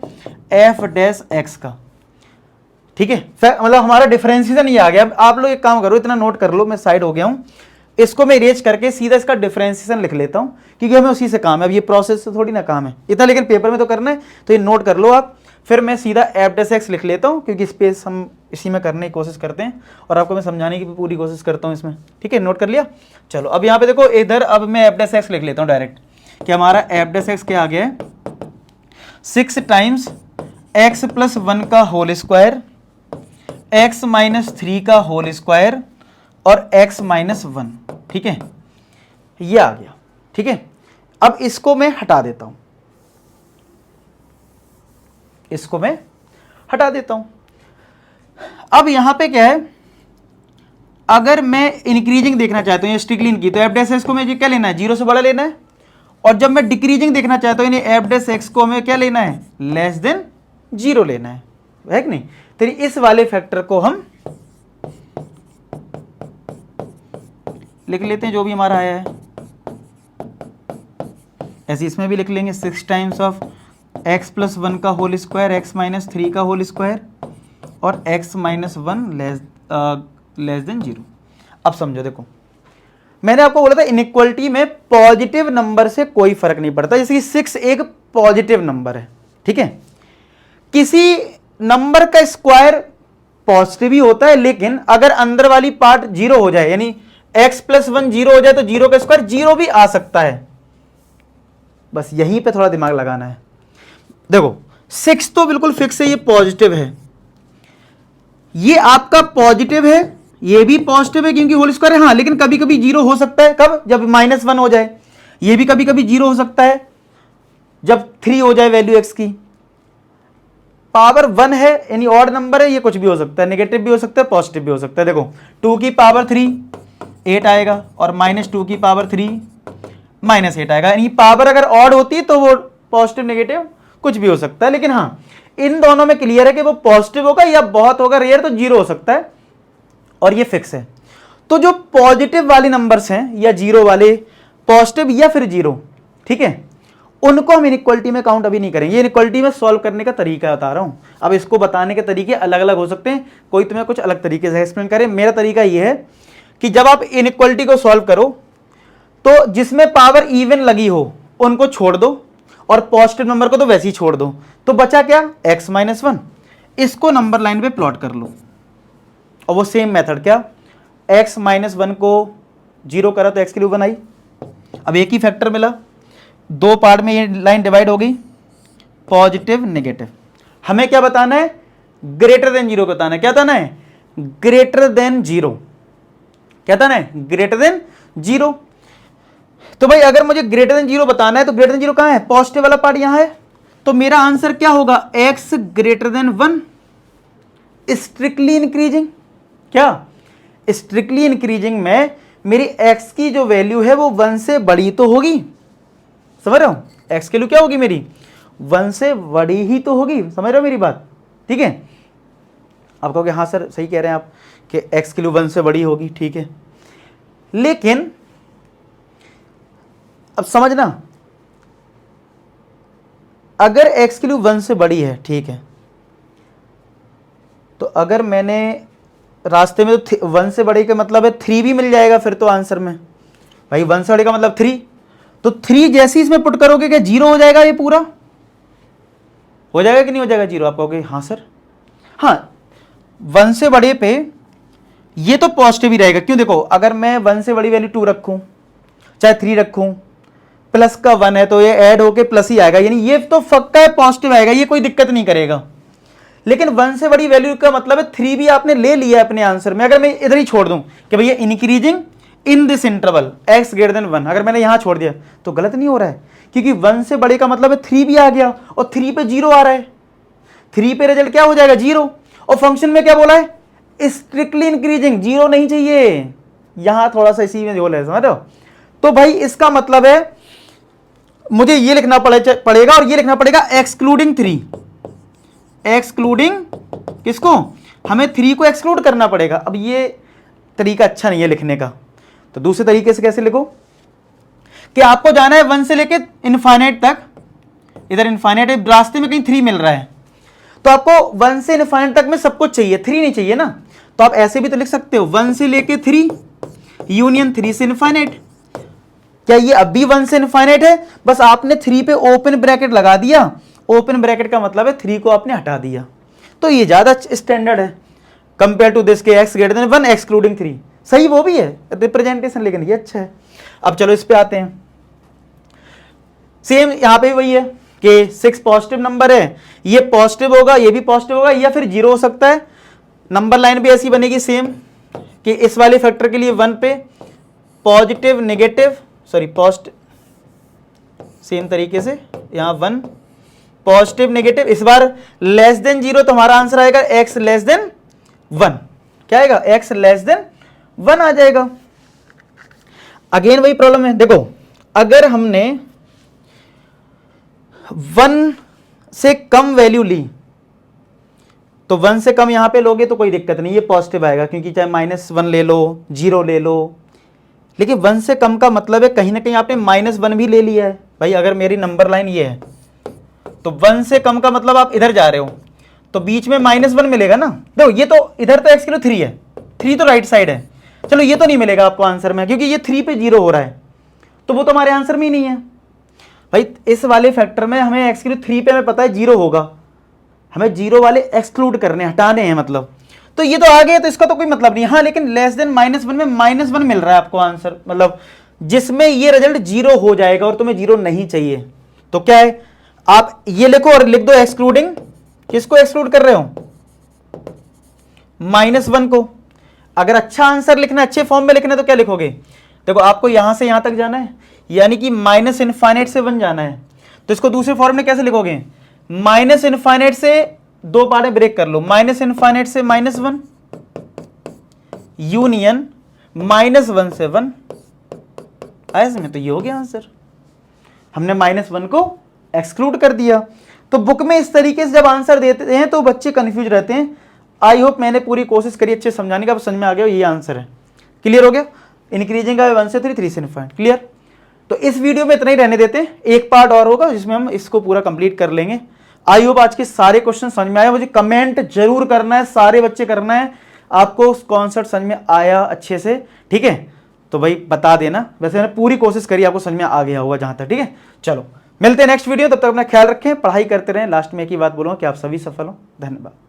f डैश x का। ठीक है, मतलब हमारा डिफरेंशिएशन ये आ गया। अब आप लोग एक काम करो, इतना नोट कर लो, मैं साइड हो गया हूं, इसको मैं इरेज करके सीधा इसका डिफरेंशिएशन लिख लेता हूं, क्योंकि हमें उसी से काम है। अब ये प्रोसेस से थोड़ी ना काम है इतना, लेकिन पेपर में तो करना है, तो ये नोट कर लो आप। फिर मैं सीधा एफ डैश एक्स लिख लेता हूं, क्योंकि स्पेस हम इसी में करने की कोशिश करते हैं और आपको मैं समझाने की भी पूरी कोशिश करता हूं इसमें। ठीक है, नोट कर लिया। चलो अब यहाँ पे देखो, इधर अब मैं एफ डैश एक्स लिख लेता हूँ डायरेक्ट, कि हमारा एफ डैश एक्स क्या आ गया है, 6 टाइम्स एक्स प्लस 1 का होल स्क्वायर, एक्स माइनस 3 का होल स्क्वायर और एक्स माइनस 1। ठीक है, ये आ गया। ठीक है, अब इसको मैं हटा देता हूं, इसको मैं हटा देता हूं। अब यहां पे क्या है, अगर मैं इंक्रीजिंग देखना चाहता हूं, ये स्ट्रिक्टली इनकी, तो एफ डैश एक्स को मुझे क्या लेना है, 0 से बड़ा लेना है। और जब मैं डिक्रीजिंग देखना चाहता हूं, एफ डैश एक्स को हमें क्या लेना है, लेस देन 0 लेना है कि नहीं। तो इस वाले फैक्टर को हम लिख लेते हैं, जो भी हमारा आया है ऐसे इसमें भी लिख लेंगे, 6 टाइम्स ऑफ एक्स प्लस 1 का होल स्क्वायर, एक्स माइनस 3 का होल स्क्वायर और एक्स माइनस 1 लेस देन 0। अब समझो, देखो मैंने आपको बोला था इनइक्वालिटी में पॉजिटिव नंबर से कोई फर्क नहीं पड़ता, जैसे कि 6 एक पॉजिटिव नंबर है। ठीक है, किसी नंबर का स्क्वायर पॉजिटिव ही होता है, लेकिन अगर अंदर वाली पार्ट 0 हो जाए, यानी x प्लस 1 0 हो जाए, तो 0 का स्क्वायर 0 भी आ सकता है। बस यहीं पे थोड़ा दिमाग लगाना है। देखो 6 तो बिल्कुल फिक्स है, ये पॉजिटिव है, ये आपका पॉजिटिव है, ये भी पॉजिटिव है क्योंकि होल स्क्वायर है। हाँ, लेकिन कभी कभी 0 हो सकता है, कब, जब -1 हो जाए। ये भी कभी कभी 0 हो सकता है जब 3 हो जाए वैल्यू x की। पावर 1 है, यानी ऑड नंबर है, ये कुछ भी हो सकता है, नेगेटिव भी हो सकता है, पॉजिटिव भी हो सकता है। देखो 2 की पावर 3 8 आएगा, और -2 की पावर 3 -8 आएगा। यानी पावर अगर ऑड होती तो वो पॉजिटिव नेगेटिव कुछ भी हो सकता है, लेकिन हाँ इन दोनों में क्लियर है कि वो पॉजिटिव होगा या बहुत होगा रेयर तो 0 हो सकता है, और ये फिक्स है। तो जो पॉजिटिव वाले नंबर्स हैं, या 0 वाले, पॉजिटिव या फिर 0, ठीक है, उनको हम इनइक्वालिटी में काउंट अभी नहीं करेंगे। ये इनइक्वालिटी में सॉल्व करने का तरीका बता रहा हूं। अब इसको बताने के तरीके अलग अलग हो सकते हैं, कोई तुम्हें कुछ अलग तरीके से एक्सप्लेन करे। मेरा तरीका ये है कि जब आप इनइक्वालिटी को सॉल्व करो, तो जिसमें पावर इवन लगी हो उनको छोड़ दो, और पॉजिटिव नंबर को तो वैसे ही छोड़ दो, तो बचा क्या, x माइनस 1। इसको नंबर लाइन पे प्लॉट कर लो, और वो सेम मेथड, क्या, x माइनस 1 को 0 करा तो x की वैल्यू 1 आई। अब एक ही फैक्टर मिला, दो पार्ट में ये लाइन डिवाइड हो गई, पॉजिटिव नेगेटिव। हमें क्या बताना है, ग्रेटर देन 0 बताना है। क्या बताना है, ग्रेटर देन 0। क्या बताना है, ग्रेटर देन 0। तो भाई अगर मुझे ग्रेटर देन 0 बताना है, तो ग्रेटर देन 0 कहां है, पॉजिटिव वाला पार्ट यहां है, तो मेरा आंसर क्या होगा, x greater than 1। Strictly increasing, क्या, स्ट्रिक्टली इंक्रीजिंग में मेरी x की जो वैल्यू है वो 1 से बड़ी तो होगी। समझ रहे हो, x की वैल्यू क्या होगी मेरी, 1 से बड़ी ही तो होगी। समझ रहे हो मेरी बात, ठीक है। आप कहोगे हाँ सर सही कह रहे हैं आप कि x की वैल्यू 1 से बड़ी होगी, ठीक है, लेकिन अब समझना, अगर x की वैल्यू 1 से बड़ी है, ठीक है, तो अगर मैंने रास्ते में तो 1 से बड़े का मतलब है 3 भी मिल जाएगा फिर तो आंसर में। भाई 1 से बड़े का मतलब 3, तो 3 जैसे ही इसमें पुट करोगे क्या 0 हो जाएगा, ये पूरा हो जाएगा कि नहीं हो जाएगा 0। आप कहोगे हाँ सर, हाँ 1 से बड़े पे ये तो पॉजिटिव ही रहेगा। क्यों, देखो अगर मैं 1 से बड़ी वैल्यू 2 रखूं चाहे 3 रखूं, प्लस का 1 है तो ये ऐड होके प्लस ही आएगा, यानी ये तो पक्का है पॉजिटिव आएगा, ये कोई दिक्कत नहीं करेगा। लेकिन 1 से बड़ी वैल्यू का मतलब है 3 भी आपने ले लिया अपने आंसर में। अगर मैं इधर ही छोड़ दूं कि भैया increasing in this interval x greater than 1, अगर मैंने यहां छोड़ दिया तो गलत नहीं हो रहा है, क्योंकि 1 से बड़े का मतलब है 3 भी आ गया और 3 पे 0 आ रहा है, 3 पे रिजल्ट क्या हो जाएगा 0। और फंक्शन में क्या बोला है, स्ट्रिक्टली इंक्रीजिंग, 0 नहीं चाहिए, यहां थोड़ा सा इसी में बोला है, समझ रहे हो। तो भाई इसका मतलब है मुझे ये लिखना पड़ेगा और ये लिखना पड़ेगा एक्सक्लूडिंग 3। एक्सक्लूडिंग किसको, हमें 3 को एक्सक्लूड करना पड़ेगा। अब ये तरीका अच्छा नहीं है लिखने का, तो दूसरे तरीके से कैसे लिखो कि आपको जाना है 1 से लेके इनफाइनाइट तक, इधर इनफाइनाइट रास्ते में कहीं 3 मिल रहा है, तो आपको 1 से इनफाइनाइट तक में सब कुछ चाहिए, 3 नहीं चाहिए ना, तो आप ऐसे भी तो लिख सकते हो 1 से लेके 3 यूनियन 3 से इनफाइनाइट। क्या ये अब भी 1 से इनफाइनाइट है? बस आपने 3 पे ओपन ब्रैकेट लगा दिया, ओपन ब्रैकेट का मतलब है 3 को आपने हटा दिया, तो ये ज्यादा स्टैंडर्ड है कंपेयर टू दिस के x ग्रेटर देन 1 एक्सक्लूडिंग 3। सही वो भी है रिप्रेजेंटेशन, लेकिन ये अच्छा है। अब चलो इस पे आते हैं, सेम यहां पे वही है कि 6 पॉजिटिव नंबर है, ये पॉजिटिव होगा, ये भी पॉजिटिव होगा, या फिर 0 हो सकता है। नंबर लाइन भी ऐसी बनेगी सेम कि इस वाले फैक्टर के लिए 1 पे positive negative, sorry positive, same तरीके से यहां 1 पॉजिटिव नेगेटिव, इस बार लेस देन 0, तो हमारा आंसर आएगा x लेस देन 1। क्या आएगा? x लेस देन 1 आ जाएगा। अगेन वही प्रॉब्लम है, देखो अगर हमने 1 से कम वैल्यू ली तो 1 से कम यहां पे लोगे तो कोई दिक्कत नहीं, ये पॉजिटिव आएगा, क्योंकि चाहे -1 ले लो, 0 ले लो, लेकिन 1 से कम का मतलब है कहीं ना कहीं आपने -1 भी ले लिया है। भाई अगर मेरी नंबर लाइन ये है तो 1 से कम का मतलब आप इधर जा रहे हो, तो बीच में -1 मिलेगा ना। देखो ये तो इधर तो x की 3 है, 3 तो राइट साइड है, चलो ये तो नहीं मिलेगा आपको आंसर में, क्योंकि ये 3 पे 0 हो रहा है, तो वो तो हमारे आंसर में ही नहीं है। भाई इस वाले फैक्टर में हमें x की 3 पे हमें पता है 0 होगा, हमें 0 वाले एक्सक्लूड करने, हटाने हैं मतलब, तो ये तो आ गए, तो इसका तो कोई मतलब नहीं। हाँ लेकिन लेस देन -1 में -1 मिल रहा है आपको आंसर, मतलब जिसमें ये रिजल्ट 0 हो जाएगा और तुम्हें 0 नहीं चाहिए, तो क्या है आप ये लिखो और लिख दो एक्सक्लूडिंग, किसको एक्सक्लूड कर रहे हो? -1 को। अगर अच्छा आंसर लिखना है, अच्छे फॉर्म में लिखना है, तो क्या लिखोगे? देखो आपको यहां से यहां तक जाना है, यानी कि माइनस इनफाइनाइट से 1 जाना है, तो इसको दूसरे फॉर्म में कैसे लिखोगे? माइनस इनफाइनाइट से 2 पार्ट में ब्रेक कर लो, माइनस इनफाइनाइट से -1 यूनियन -1 से 1, ऐसे में तो ये हो गया आंसर, हमने -1 को एक्सक्लूड कर दिया। तो बुक में इस तरीके से जब आंसर देते हैं तो बच्चे कंफ्यूज रहते हैं। आई होप मैंने पूरी कोशिश करी अच्छे समझाने का, समझ में आ गया, ये आंसर है। क्लियर हो गया? इंक्रीजिंग का 1 से 3, 3 से इनफाइनाइट। क्लियर? तो इस वीडियो में इतना ही रहने देते हैं, एक पार्ट और होगा जिसमें हम इसको पूरा कंप्लीट कर लेंगे। आई होप आज के सारे क्वेश्चन समझ में आए। मुझे कमेंट जरूर करना है, सारे बच्चे करना है, आपको कॉन्सेप्ट समझ में आया अच्छे से, ठीक है? तो भाई बता देना, वैसे मैंने पूरी कोशिश करी, आपको समझ में आ गया होगा जहां तक, ठीक है? चलो मिलते हैं नेक्स्ट वीडियो, तब तक अपना ख्याल रखें, पढ़ाई करते रहें। लास्ट में एक ही बात बोलूंगा कि आप सभी सफल हो। धन्यवाद।